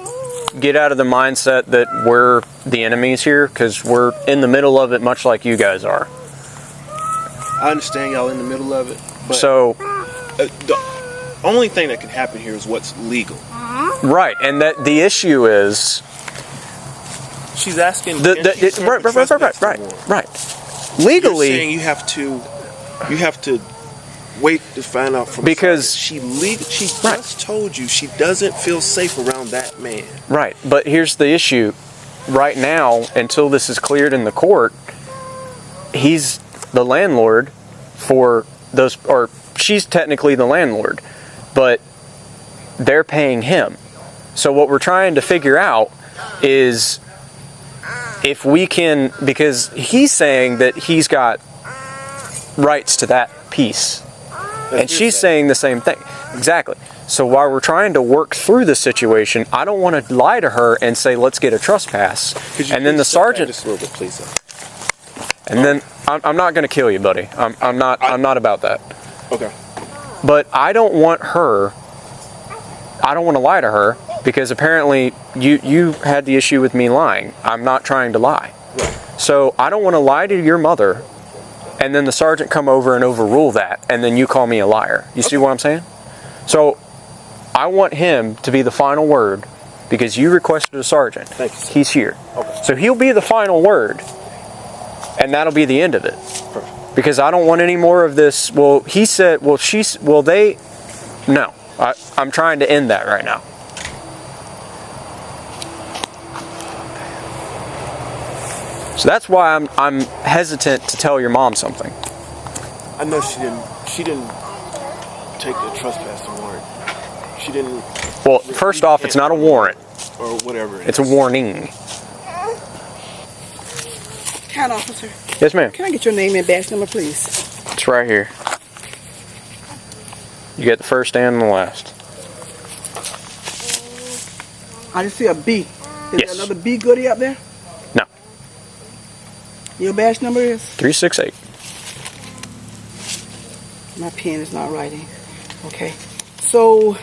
get out of the mindset that we're the enemies here because we're in the middle of it, much like you guys are. I understand y'all in the middle of it, but So the only thing that can happen here is what's legal. right, and that the issue is She's asking. right. Legally, You're saying you have to wait to find out from Because- she Right. just told you she doesn't feel safe around that man. right. But here's the issue: right now, until this is cleared in the court, he's the landlord for those, or she's technically the landlord, but they're paying him. So what we're trying to figure out is if we can, because he's saying that he's got rights to that piece, and she's saying the same thing. Exactly. So while we're trying to work through the situation, I don't want to lie to her and say, let's get a trespass. And then the sergeant, Just a little bit, please. and then I'm not going to kill you, buddy. I'm not about that. Okay. But I don't want to lie to her because apparently you had the issue with me lying. I'm not trying to lie. Right. So I don't want to lie to your mother and then the sergeant come over and overrule that and then you call me a liar. You see what I'm saying? So I want him to be the final word because you requested a sergeant. Thank you, sir. He's here. Okay. So he'll be the final word and that'll be the end of it. Perfect. Because I don't want any more of this. Well, he said, well, no. I'm trying to end that right now. So that's why I'm hesitant to tell your mom something. I know she didn't take the trespassing warrant. She didn't. Well, first off, it's not a warrant. Or whatever. It's a warning. Count officer, Yes, ma'am. can I get your name and badge number, please? It's right here. You get the first and the last. I just see a B. Is Yes. there another B goodie up there? No. Your badge number is? 368. My pen is not writing. Okay. So,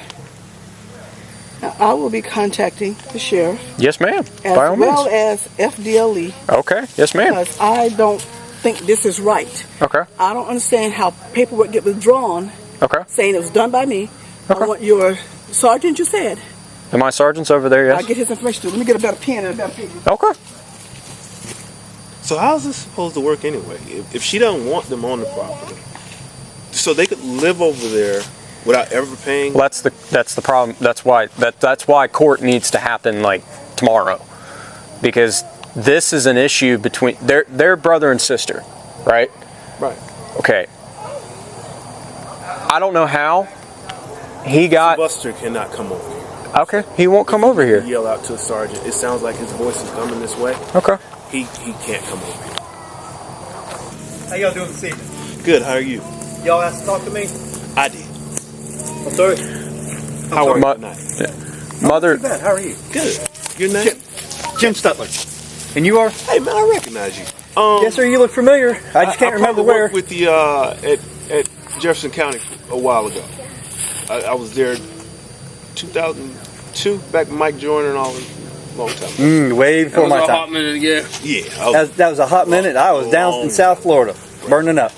now I will be contacting the sheriff Yes, ma'am. as By all well means. as FDLE Okay. Yes, ma'am. because I don't think this is right. Okay. I don't understand how paperwork get withdrawn Okay. saying it was done by me. Okay. I want your sergeant, you said. And my sergeant's over there, yes? I'll get his information too. Let me get a better pen and a better paper. Okay. So how's this supposed to work anyway? If she doesn't want them on the property, so they could live over there without ever paying. Well, that's the problem. That's why court needs to happen like tomorrow, because this is an issue between their brother and sister, right? Right. Okay. I don't know how he got. Buster cannot come over here. Okay, he won't come over here. Yell out to a sergeant. It sounds like his voice is coming this way. Okay. He can't come over here. How y'all doing this evening? Good. How are you? Y'all asked to talk to me? I did. I'm sorry. How are you Mo- tonight? Mother, Bad. How are you? Good. Your name? Jim Stutler. And you are? Hey man, I recognize you. Yes, sir. You look familiar. I just can't remember probably where. worked with you at Jefferson County a while ago. I was there 2002, back with Mike Joyner and all that. Long time ago. Way That before was my a time. hot minute ago. Yeah. That was a hot minute. I was down in South Florida, burning up.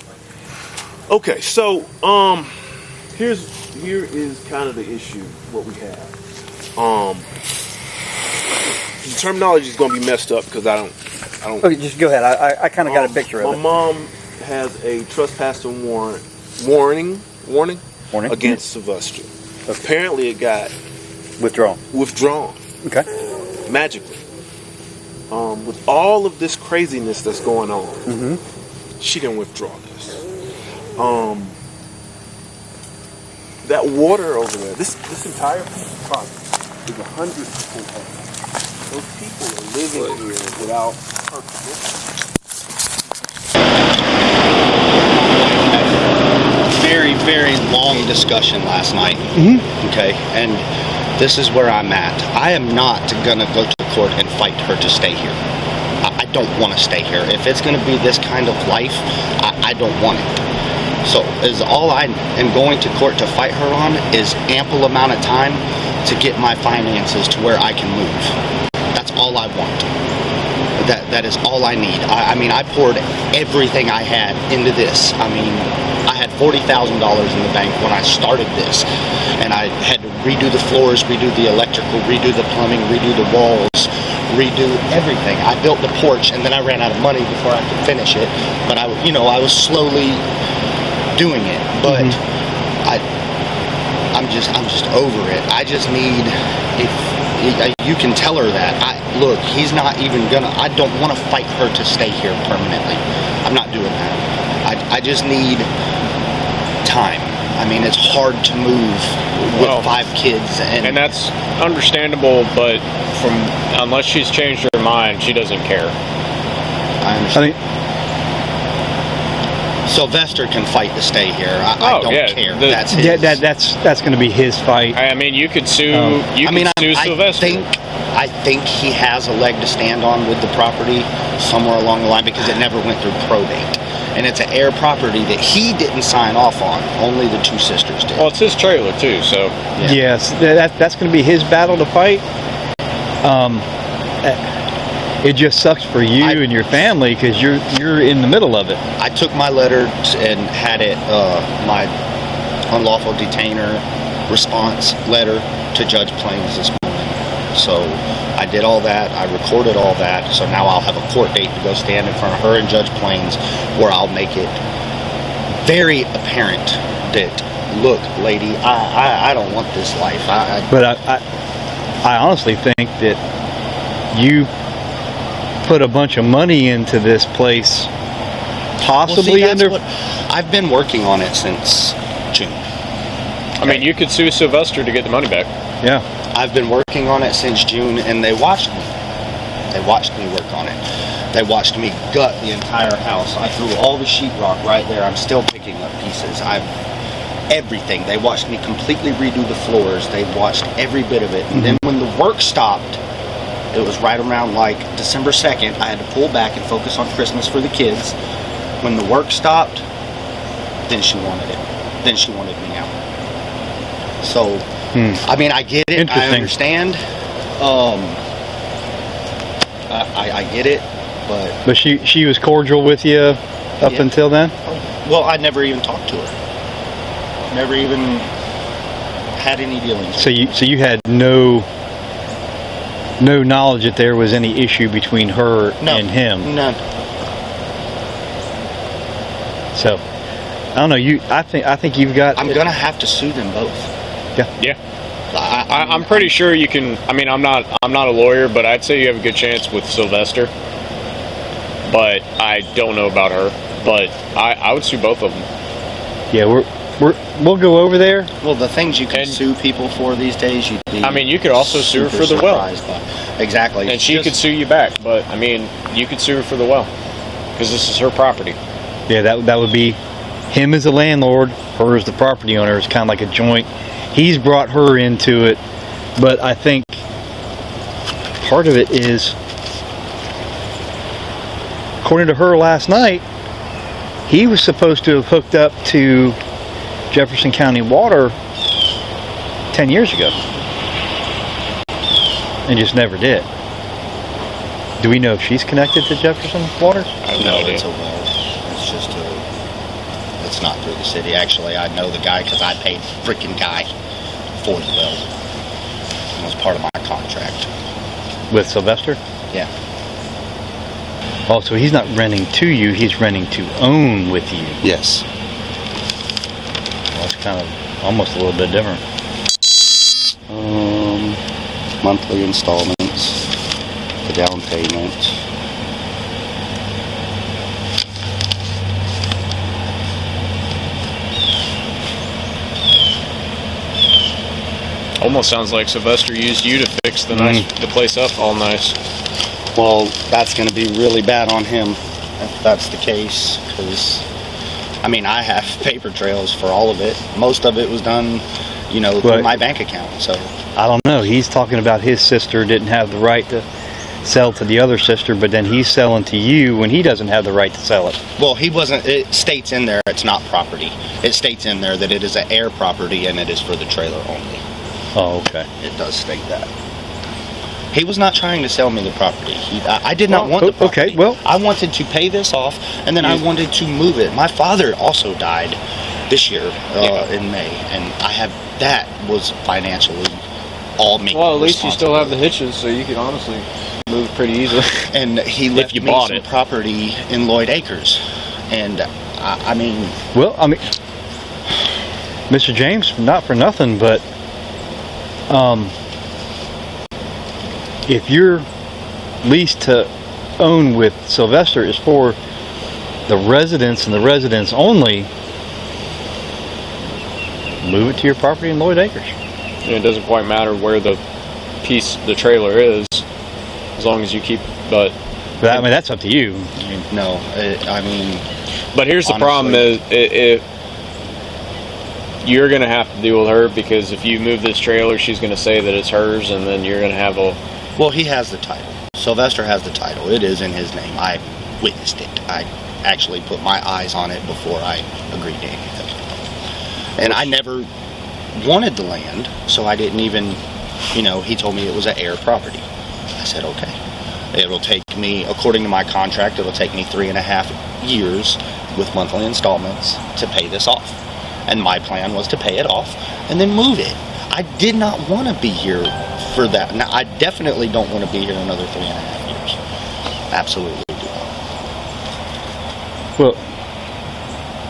Okay, so here is kind of the issue. What we have. The terminology is going to be messed up because I don't. Okay, just go ahead. I kind of got a picture of my it. mom has a trespassing warning against Sylvester. Apparently, it got withdrawn. Okay. Magically. With all of this craziness that's going on, she didn't withdraw this. That water over there, this entire property is 100% owned. Those people are living here without purpose. Very, very long discussion last night. Okay, and this is where I'm at. I am not gonna go to court and fight her to stay here. I don't want to stay here. If it's gonna be this kind of life, I don't want it. So is all I am going to court to fight her on is ample amount of time to get my finances to where I can move. That's all I want. That is all I need. I mean, I poured everything I had into this. I mean, I had $40,000 in the bank when I started this, and I had to redo the floors, redo the electrical, redo the plumbing, redo the walls, redo everything. I built the porch, and then I ran out of money before I could finish it. But I was slowly doing it. But I'm just over it. I just need, if you can tell her that. Look, he's not even gonna. I don't want to fight her to stay here permanently. I'm not doing that. I just need time. I mean, it's hard to move with 5 kids, and that's understandable. But unless she's changed her mind, she doesn't care. I understand. Sylvester can fight to stay here. I don't care. That's his. That's going to be his fight. I mean, you could sue. Sue Sylvester. I think he has a leg to stand on with the property somewhere along the line because it never went through probate, and it's an heir property that he didn't sign off on. Only the 2 sisters did. Well, it's his trailer too, so yeah. Yes, that's going to be his battle to fight. It just sucks for you and your family because you're in the middle of it. I took my letter and had it my unlawful detainer response letter to Judge Plains this morning. So I did all that. I recorded all that. So now I'll have a court date to go stand in front of her and Judge Plains, where I'll make it very apparent that, look, lady, I don't want this life. But I honestly think that you put a bunch of money into this place, possibly I've been working on it since June. I mean, you could sue Sylvester to get the money back. Yeah. I've been working on it since June, and they watched me. They watched me work on it. They watched me gut the entire house. I threw all the sheetrock right there. I'm still picking up pieces. Everything. They watched me completely redo the floors. They watched every bit of it. And then when the work stopped, it was right around like December 2nd. I had to pull back and focus on Christmas for the kids. When the work stopped, then she wanted it. Then she wanted me out. So, I mean, I get it. I understand. I get it, but she was cordial with you up until then. Well, I never even talked to her. Never even had any dealings. So you had no knowledge that there was any issue between her and him. None. So I don't know. I think you've got. I'm gonna have to sue them both. Yeah. I'm pretty sure you can. I mean, I'm not a lawyer, but I'd say you have a good chance with Sylvester. But I don't know about her. But I would sue both of them. Yeah, we'll go over there. Well, the things you can sue people for these days, you'd be. I mean, you could also sue her for the well. Exactly. And she could sue you back. But I mean, you could sue her for the well because this is her property. Yeah, that would be him as a landlord, her as the property owner. It's kind of like a joint. He's brought her into it, but I think part of it is, according to her last night, he was supposed to have hooked up to Jefferson County Water 10 years ago and just never did. Do we know if she's connected to Jefferson Water? No, it's a well. It's just it's not through the city. Actually, I know the guy because I paid freaking guy for the well. It was part of my contract. With Sylvester? Yeah. Oh, so he's not renting to you, he's renting to own with you. Yes. Well, that's kind of almost a little bit different. Monthly installments, the down payment. Almost sounds like Sylvester used you to fix the place up all nice. Well, that's going to be really bad on him if that's the case, because I mean, I have paper trails for all of it. Most of it was done, you know, through my bank account. So I don't know. He's talking about his sister didn't have the right to sell to the other sister, but then he's selling to you when he doesn't have the right to sell it. Well, he wasn't. It states in there it's not property. It states in there that it is an air property and it is for the trailer only. Oh, okay. It does state that. He was not trying to sell me the property. I did not want the property. Okay, well, I wanted to pay this off, and then I wanted to move it. My father also died this year in May, and I have that was financially all me. Well, at least you still have the hitches, so you could honestly move pretty easily. And he left me some property in Lloyd Acres, and I mean. Well, I mean, Mr. James, not for nothing, but if your lease to own with Sylvester is for the residents and the residents only, move it to your property in Lloyd Acres. And it doesn't quite matter where the trailer is, as long as you keep. But I mean, that's up to you. No, I mean. But here's the problem: is you're going to have to deal with her, because if you move this trailer, she's going to say that it's hers, and then you're going to have a. Well, he has the title. Sylvester has the title. It is in his name. I witnessed it. I actually put my eyes on it before I agreed to anything. And I never wanted the land, so I didn't even, you know, he told me it was an air property. I said, okay. It'll take me, according to my contract, it'll take me 3.5 years with monthly installments to pay this off. And my plan was to pay it off and then move it. I did not want to be here for that. Now, I definitely don't want to be here another 3.5 years. Absolutely do not. Well,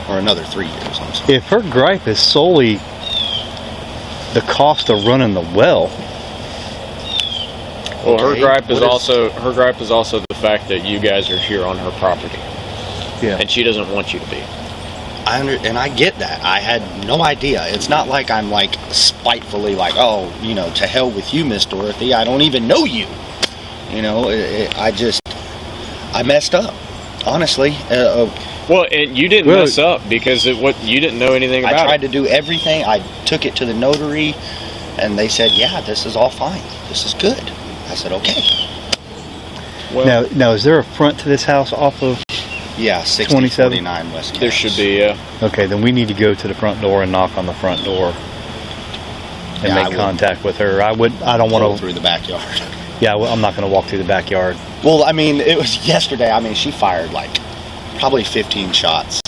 or another 3 years, I'm sorry. If her gripe is solely the cost of running the well. Well, her gripe is also the fact that you guys are here on her property. Yeah. And she doesn't want you to be. And I get that. I had no idea. It's not like I'm like spitefully like, oh, you know, to hell with you, Miss Dorothy. I don't even know you. You know, I messed up, honestly. Well, you didn't mess up because you didn't know anything about it. I tried to do everything. I took it to the notary, and they said, yeah, this is all fine. This is good. I said, okay. Well, now is there a front to this house off of? Yeah, 6049 West Cass. There should be, yeah. Okay, then we need to go to the front door and knock on the front door and make contact with her. I don't want to through the backyard. Yeah, well, I'm not going to walk through the backyard. Well, I mean, it was yesterday. I mean, she fired like probably 15 shots,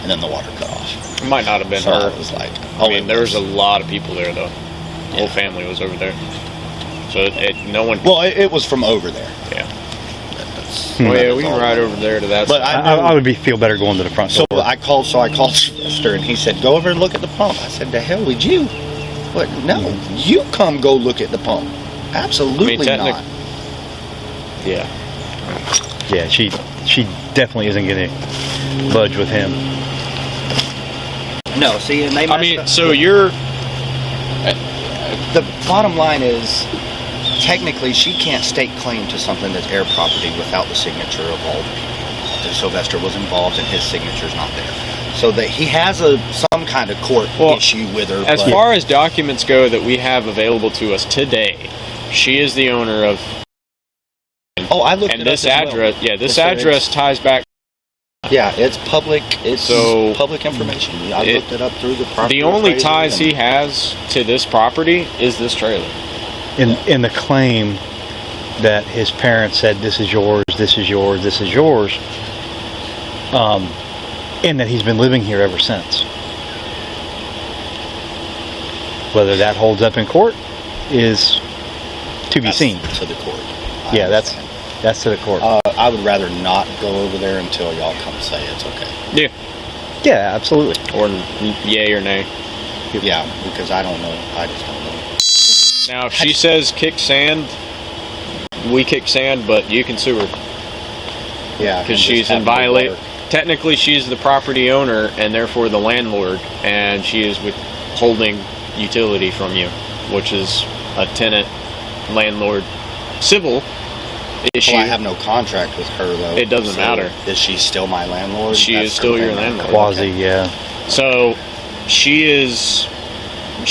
and then the water cut off. It might not have been so her. It was like, I mean, there was a lot of people there though. The whole family was over there, so no one. Well, it was from over there. Yeah. Well, yeah, we can ride over there to that. But I would feel better going to the front door. So I called Sylvester, and he said, "Go over and look at the pump." I said, "The hell would you? What? No, you come go look at the pump." Absolutely not. Yeah. Yeah, she definitely isn't going to budge with him. No, see, and they. I mean, so you're. The bottom line is, technically, she can't stake claim to something that's air property without the signature of all the people. that Sylvester was involved and his signature's not there. So that he has some kind of court issue with her. As far as documents go that we have available to us today, she is the owner of. Oh, I looked and it this up as address, well. yeah, this address ties back. Yeah, it's public. It's public information. I looked it up through the property. The only ties he has to this property is this trailer. In the claim that his parents said, "This is yours. This is yours. This is yours." And that he's been living here ever since. Whether that holds up in court is to be seen. To the court. Yeah, that's to the court. I would rather not go over there until y'all come say it's okay. Yeah. Yeah, absolutely. Or yay or nay. Yeah, because I don't know. I just don't know. Now, if she says kick sand, we kick sand, but you can sue her. Yeah, because she's in violation. Technically, she's the property owner and therefore the landlord, and she is withholding utility from you, which is a tenant landlord civil issue. Well, I have no contract with her though. It doesn't matter. Is she still my landlord? She is still your landlord. Quasi, yeah. So she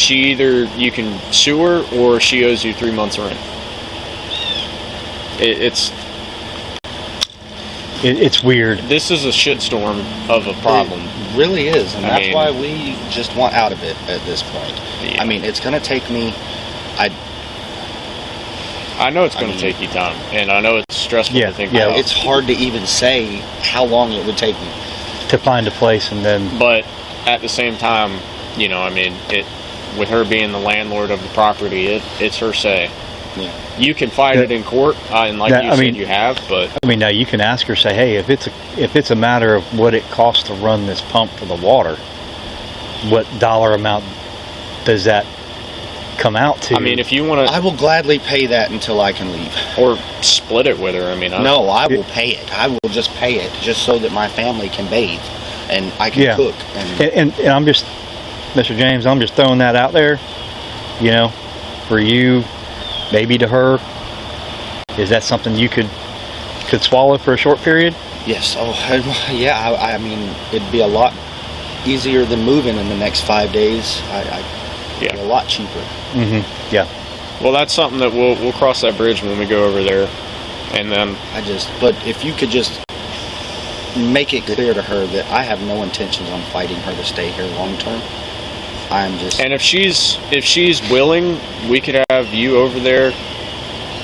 either you can sue her or she owes you 3 months rent. It's weird. This is a shitstorm of a problem. It really is, and that's why we just want out of it at this point. Yeah. I mean, it's going to take me. I know it's going to take you time, and I know it's stressful to think about. It's hard to even say how long it would take me to find a place, and then. But at the same time, I mean, with her being the landlord of the property, it's her say. Yeah. You can fight it in court, and like you said, you have. But I mean, now you can ask her, say, hey, if it's a matter of what it costs to run this pump for the water, what dollar amount does that come out to? I mean, if you want to, I will gladly pay that until I can leave, or split it with her. I mean, no, I will pay it. I will just pay it just so that my family can bathe and I can cook. And I'm just, Mr. James, I'm just throwing that out there, for you. Maybe to her, is that something you could swallow for a short period? Yes. Oh, yeah. I mean, it'd be a lot easier than moving in the next 5 days. It'd be a lot cheaper. Mm-hmm. Yeah. Well, that's something that we'll cross that bridge when we go over there, and then. But if you could just make it clear to her that I have no intentions on fighting her to stay here long term. And if she's willing, we could have you over there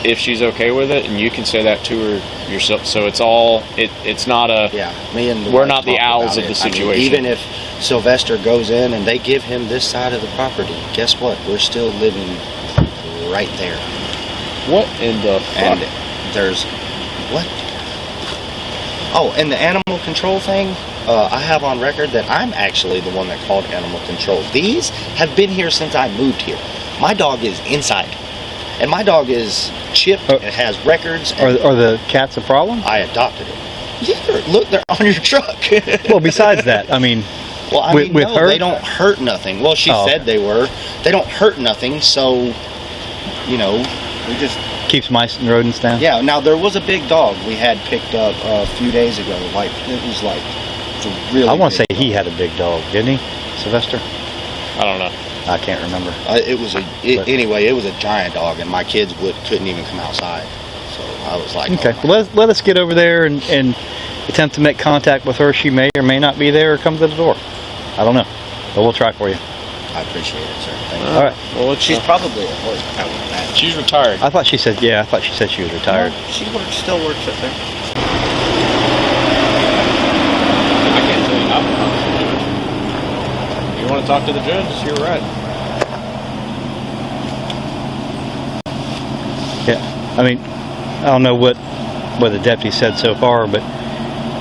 if she's okay with it, and you can say that to her yourself. So it's not me and we're not the owls of the situation. I mean, even if Sylvester goes in and they give him this side of the property, guess what? We're still living right there. What in the fuck? And there's what? Oh, and the animal control thing. I have on record that I'm actually the one that called animal control. These have been here since I moved here. My dog is inside. And my dog is chipped. It has records. Are the cats a problem? I adopted it. Yeah, look, they're on your truck. Well, besides that, I mean... Well, with her? They don't hurt nothing. Well, she said they were. They don't hurt nothing, so, we just... Keeps mice and rodents down? Yeah, now there was a big dog we had picked up a few days ago. Really I want to say he had a big dog, didn't he, Sylvester? I don't know. I can't remember. Anyway, it was a giant dog, and my kids couldn't even come outside. So I was like, okay, well, let us get over there and attempt to make contact with her. She may or may not be there or come to the door. I don't know, but we'll try for you. I appreciate it, sir. Thank you. All right. Well, she's probably at work. She's retired. I thought she said she was retired. No, she still works up there. You want to talk to the judge? You're right. Yeah, I mean, I don't know what the deputy said so far, but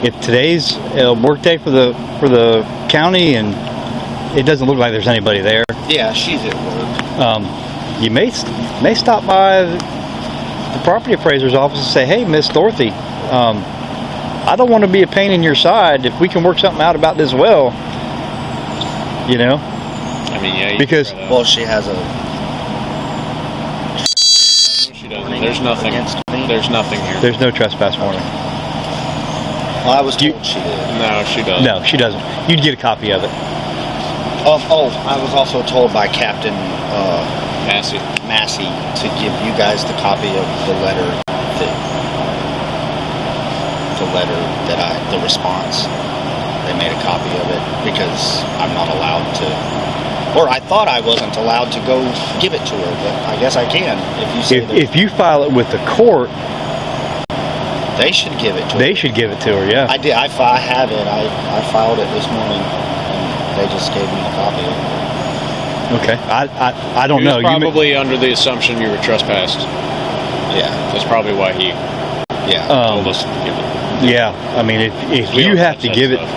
if today's a work day for the county and it doesn't look like there's anybody there. Yeah, she's at work. You may stop by the property appraiser's office and say, "Hey, Miss Dorothy, I don't want to be a pain in your side. If we can work something out about this well, I mean, yeah. Because she has a. She doesn't. There's nothing. There's nothing here. There's no trespass warning. Well, I was told she did. No, she doesn't. No, she doesn't. You'd get a copy of it. I was also told by Captain Massey to give you guys the copy of the letter the response. They made a copy of it because I'm not allowed to, or I thought I wasn't allowed to go give it to her, but I guess I can. If you say If you file it with the court, they should give it to her. they should give it to her. Yeah. I did. I have it. I filed it this morning, and they just gave me a copy of it. Okay. I don't He was know. probably under the assumption you were trespassed. Yeah. That's probably why he told us to give it. Yeah. I mean, if We you don't have touch to that give it, stuff.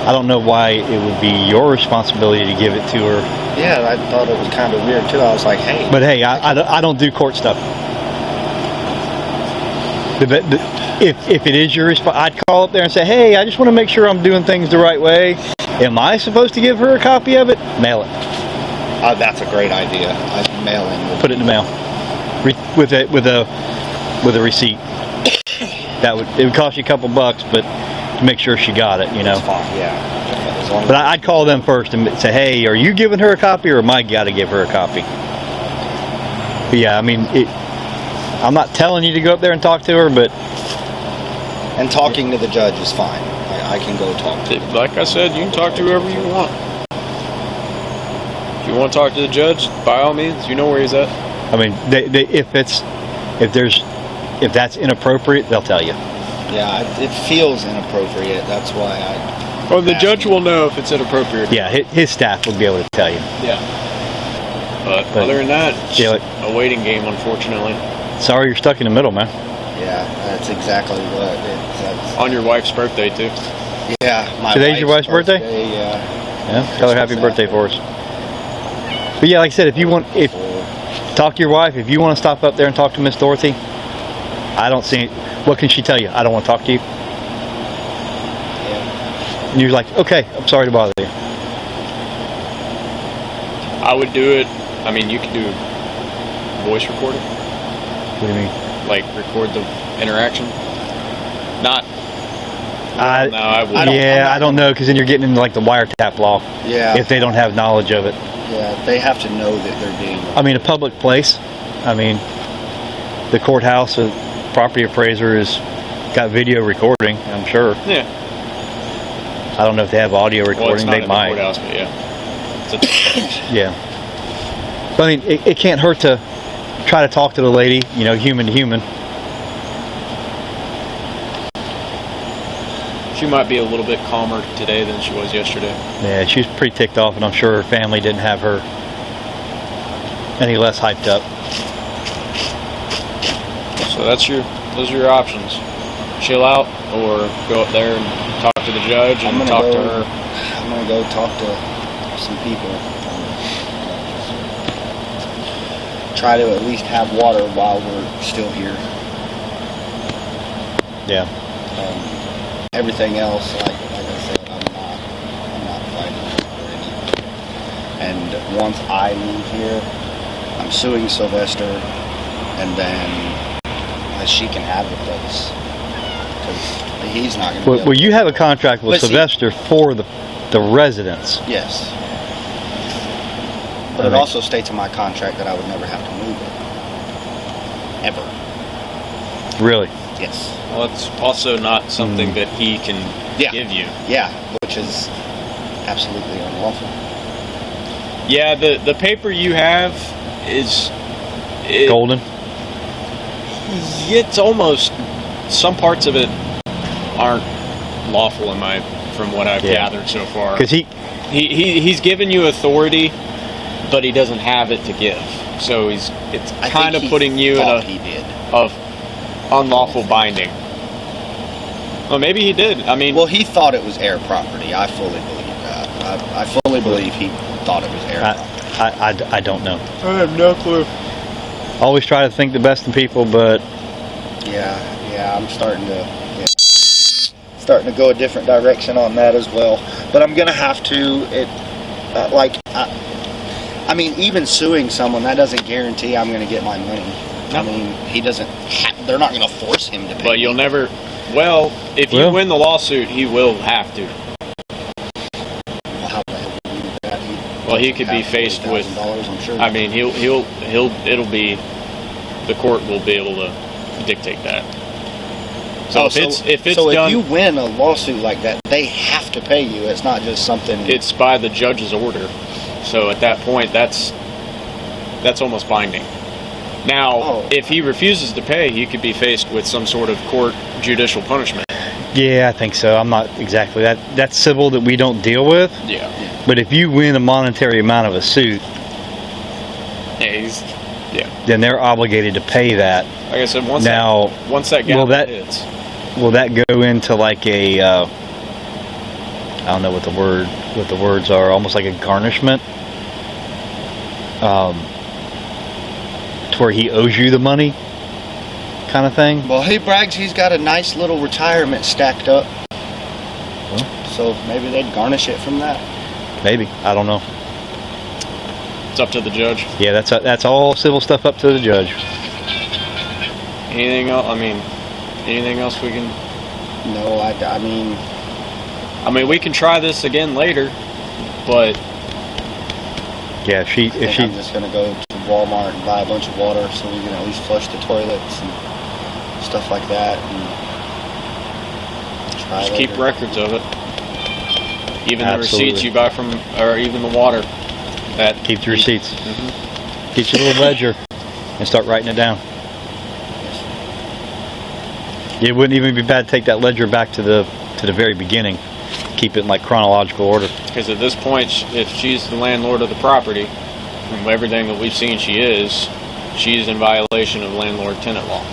I don't know why it would be your responsibility to give it to her. Yeah, I thought it was kind of weird too. I was like, hey. But hey, I don't do court stuff. If it is your response, I'd call up there and say, hey, I just want to make sure I'm doing things the right way. Am I supposed to give her a copy of it? Mail it. That's a great idea. I'd mail in. Put it in the mail with a receipt. It would cost you a couple bucks, but to make sure she got it, you know. That's fine. Yeah. As long as But I'd call them first and say, hey, are you giving her a copy, or am I got to give her a copy? But yeah, I mean, I'm not telling you to go up there and talk to her, but and talking to the judge is fine. I can go talk to her. Like I said, you can talk to whoever you want. If you want to talk to the judge, by all means, you know where he's at. I mean, if that's inappropriate, they'll tell you. Yeah, it feels inappropriate. That's why I. Well, the judge will know if it's inappropriate. Yeah, his staff will be able to tell you. Yeah. But other than that, it's yeah, a waiting game, unfortunately. Sorry, you're stuck in the middle, man. Yeah, that's exactly what it's. On your wife's birthday, too. Yeah, Today's your wife's birthday? Yeah. Tell her happy birthday for us. But yeah, like I said, if talk to your wife, if you want to stop up there and talk to Miss Dorothy, I don't see. What can she tell you? I don't want to talk to you. Yeah. And you're like, okay, I'm sorry to bother you. I would do it. I mean, you could do voice recording. What do you mean? Like record the interaction. Not. I don't know, because then you're getting into like the wiretap law. Yeah. If they don't have knowledge of it. Yeah, they have to know that they're being. I mean, a public place. I mean, the courthouse, a property appraiser has got video recording, I'm sure. Yeah. I don't know if they have audio recording. Well, it's not they in might. The courthouse, but yeah. Yeah. But I mean, it can't hurt to try to talk to the lady, you know, human to human. She might be a little bit calmer today than she was yesterday. Yeah, she was pretty ticked off, and I'm sure her family didn't have her any less hyped up. So those are your options. Chill out or go up there and talk to the judge and talk to her. I'm going to go talk to some people. Try to at least have water while we're still here. Yeah. Everything else, like I said, I'm not fighting for anything. And once I leave here, I'm suing Sylvester, and then she can have the place, because he's not going to. Well, you have a contract with Sylvester for the residents. Yes. But it also states in my contract that I would never have to move it. Ever. Really? Yes. Well, it's also not something that he can give you. Yeah, which is absolutely unlawful. Yeah, the paper you have is golden. It's almost, some parts of it aren't lawful from what I've gathered so far. Because he's given you authority, but he doesn't have it to give. So it's kind of putting you in a unlawful binding. Well, maybe he did. I mean, well, he thought it was air property. I fully believe that. I fully believe he thought it was air property. I don't know. I have no clue. Always try to think the best in people, but yeah, I'm starting to go a different direction on that as well. But I'm gonna have to. I mean, even suing someone, that doesn't guarantee I'm gonna get my money. I mean, he doesn't. They're not gonna force him to pay. But you'll never. Well, if you win the lawsuit, he will have to. How the hell would you do that? Well, he could be faced with. I'm sure. I mean, it'll be. The court will be able to dictate that. So if it's done, if you win a lawsuit like that, they have to pay you. It's not just something. It's by the judge's order. So at that point, that's almost binding. Now, if he refuses to pay, he could be faced with some sort of court judicial punishment. Yeah, I think so. I'm not exactly that's civil that we don't deal with. Yeah. But if you win a monetary amount of a suit, then they're obligated to pay that. Like I said, once that gap hits. Will that go into like a I don't know what the words are, almost like a garnishment? To where he owes you the money kind of thing? Well, he brags he's got a nice little retirement stacked up. So maybe they'd garnish it from that. Maybe. I don't know. It's up to the judge. Yeah, that's all civil stuff up to the judge. Anything else? Anything else we can? No, I mean, we can try this again later, but yeah, if she I'm just gonna go to Walmart and buy a bunch of water so we can at least flush the toilets and stuff like that. And try just later. keep records of it. Even the Absolutely. receipts you buy from, or even the water. Keep the receipts. Mm-hmm. Get your little ledger and start writing it down. It wouldn't even be bad to take that ledger back to the very beginning. Keep it in like chronological order. Because at this point, if she's the landlord of the property, from everything that we've seen she's in violation of landlord-tenant law.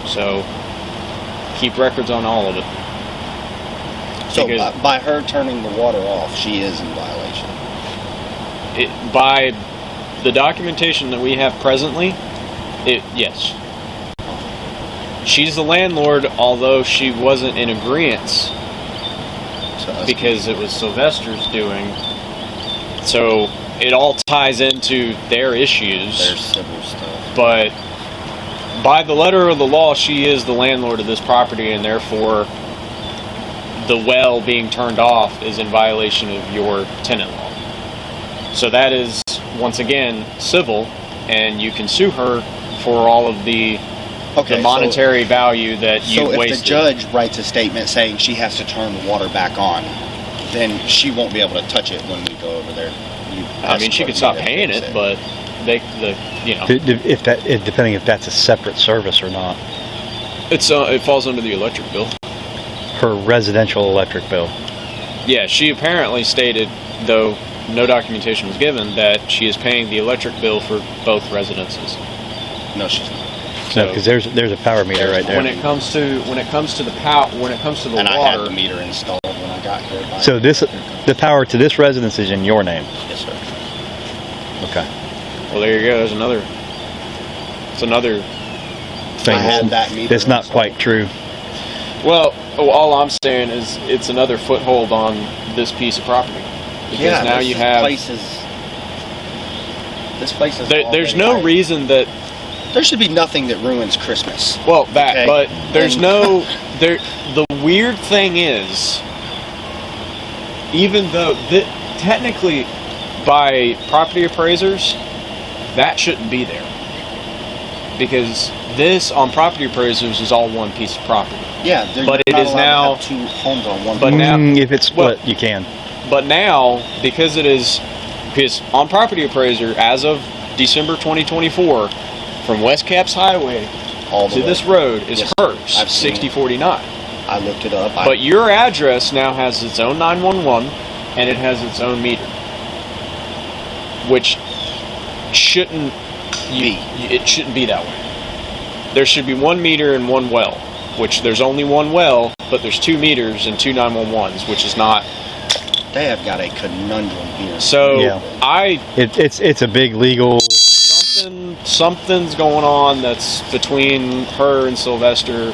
So keep records on all of it. So by her turning the water off, she is in violation. By the documentation that we have presently, yes. She's the landlord, although she wasn't in agreement because it was Sylvester's doing. So it all ties into their issues. Their civil stuff. But by the letter of the law, she is the landlord of this property, and therefore the well being turned off is in violation of your tenant law. So that is, once again, civil, and you can sue her for all of the monetary value that you wasted. So if the judge writes a statement saying she has to turn the water back on, then she won't be able to touch it when we go over there. She could stop paying it, but depending if that's a separate service or not. It falls under the electric bill. Her residential electric bill. Yeah, she apparently stated, though no documentation was given, that she is paying the electric bill for both residences. No, she's not. No, because there's a power meter right there. When it comes to the and water, I had the meter installed when I got here. So the power to this residence is in your name. Yes, sir. Okay. Well, there you go. It's another thing. I had that meter that's not installed. quite true. Well, all I'm saying is it's another foothold on this piece of property. Because now you have this place is. There's no reason that. There should be nothing that ruins Christmas. Well, but there's the weird thing is, even though technically by property appraisers, that shouldn't be there. Because this on property appraisers is all one piece of property. Yeah, but it is now to have 2 homes on one. But now, if it's split, you can. But now, because on property appraiser as of December 2024. From West Caps Highway to this road is hers, 6049. I looked it up. But your address now has its own 911 and it has its own meter, which shouldn't be. It shouldn't be that way. There should be 1 meter and 1 well, which there's only 1 well, but there's 2 meters and 2 911s, which is not. They have got a conundrum here. So it's a big legal. Something's going on that's between her and Sylvester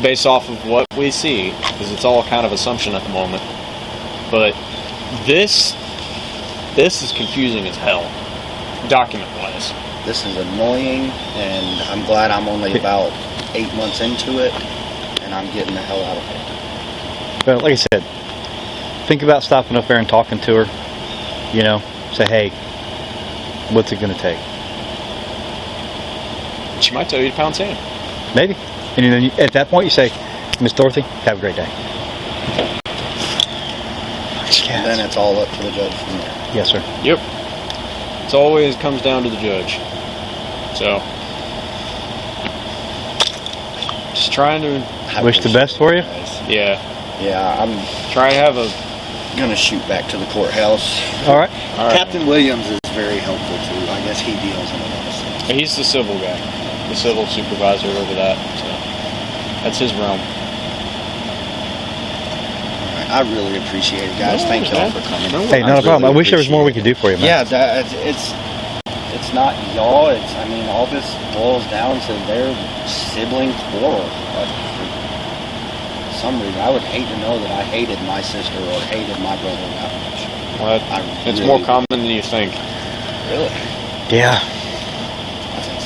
based off of what we see, because it's all kind of assumption at the moment. But this is confusing as hell, document-wise. This is annoying, and I'm glad I'm only about 8 months into it, and I'm getting the hell out of it. But like I said, think about stopping up there and talking to her. You know, say, hey, what's it going to take? She might tell you to pound sand. Maybe. And then at that point you say, Miss Dorothy, have a great day. And then it's all up to the judge from there. Yes, sir. Yep. It always comes down to the judge. So, just trying to... I wish the best for you. Yeah. Yeah, I'm trying to have a... gonna shoot back to the courthouse. All right. Captain Williams is very helpful too. I guess he deals in a lot of stuff. He's the civil guy. The civil supervisor over that. So, that's his realm. I really appreciate it, guys. Thank y'all for coming. Hey, not a problem. I wish there was more we could do for you, man. Yeah, it's not y'all. I mean, all this boils down to their sibling quarrel. But for some reason, I would hate to know that I hated my sister or hated my brother that much. Well, it's more common than you think. Really? Yeah.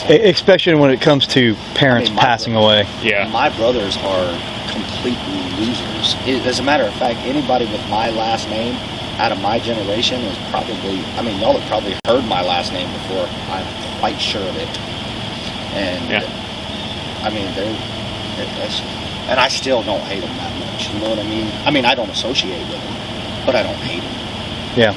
Especially when it comes to parents passing away. Yeah. My brothers are completely losers. As a matter of fact, anybody with my last name out of my generation is probably, I mean, y'all have probably heard my last name before. I'm quite sure of it. And, I mean, and I still don't hate them that much. You know what I mean? I mean, I don't associate with them, but I don't hate them. Yeah.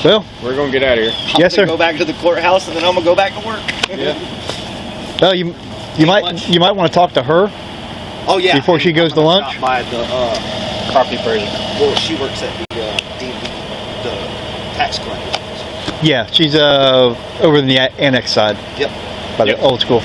Well, we're going to get out of here. Yes, sir. I'm going to go back to the courthouse, and then I'm going to go back to work. Yeah. Well, you might want to talk to her. Oh yeah. Before she goes to lunch. By the property appraiser. Well, she works at the tax collector's office. Yeah, she's over in the annex side. Yep. By the old school.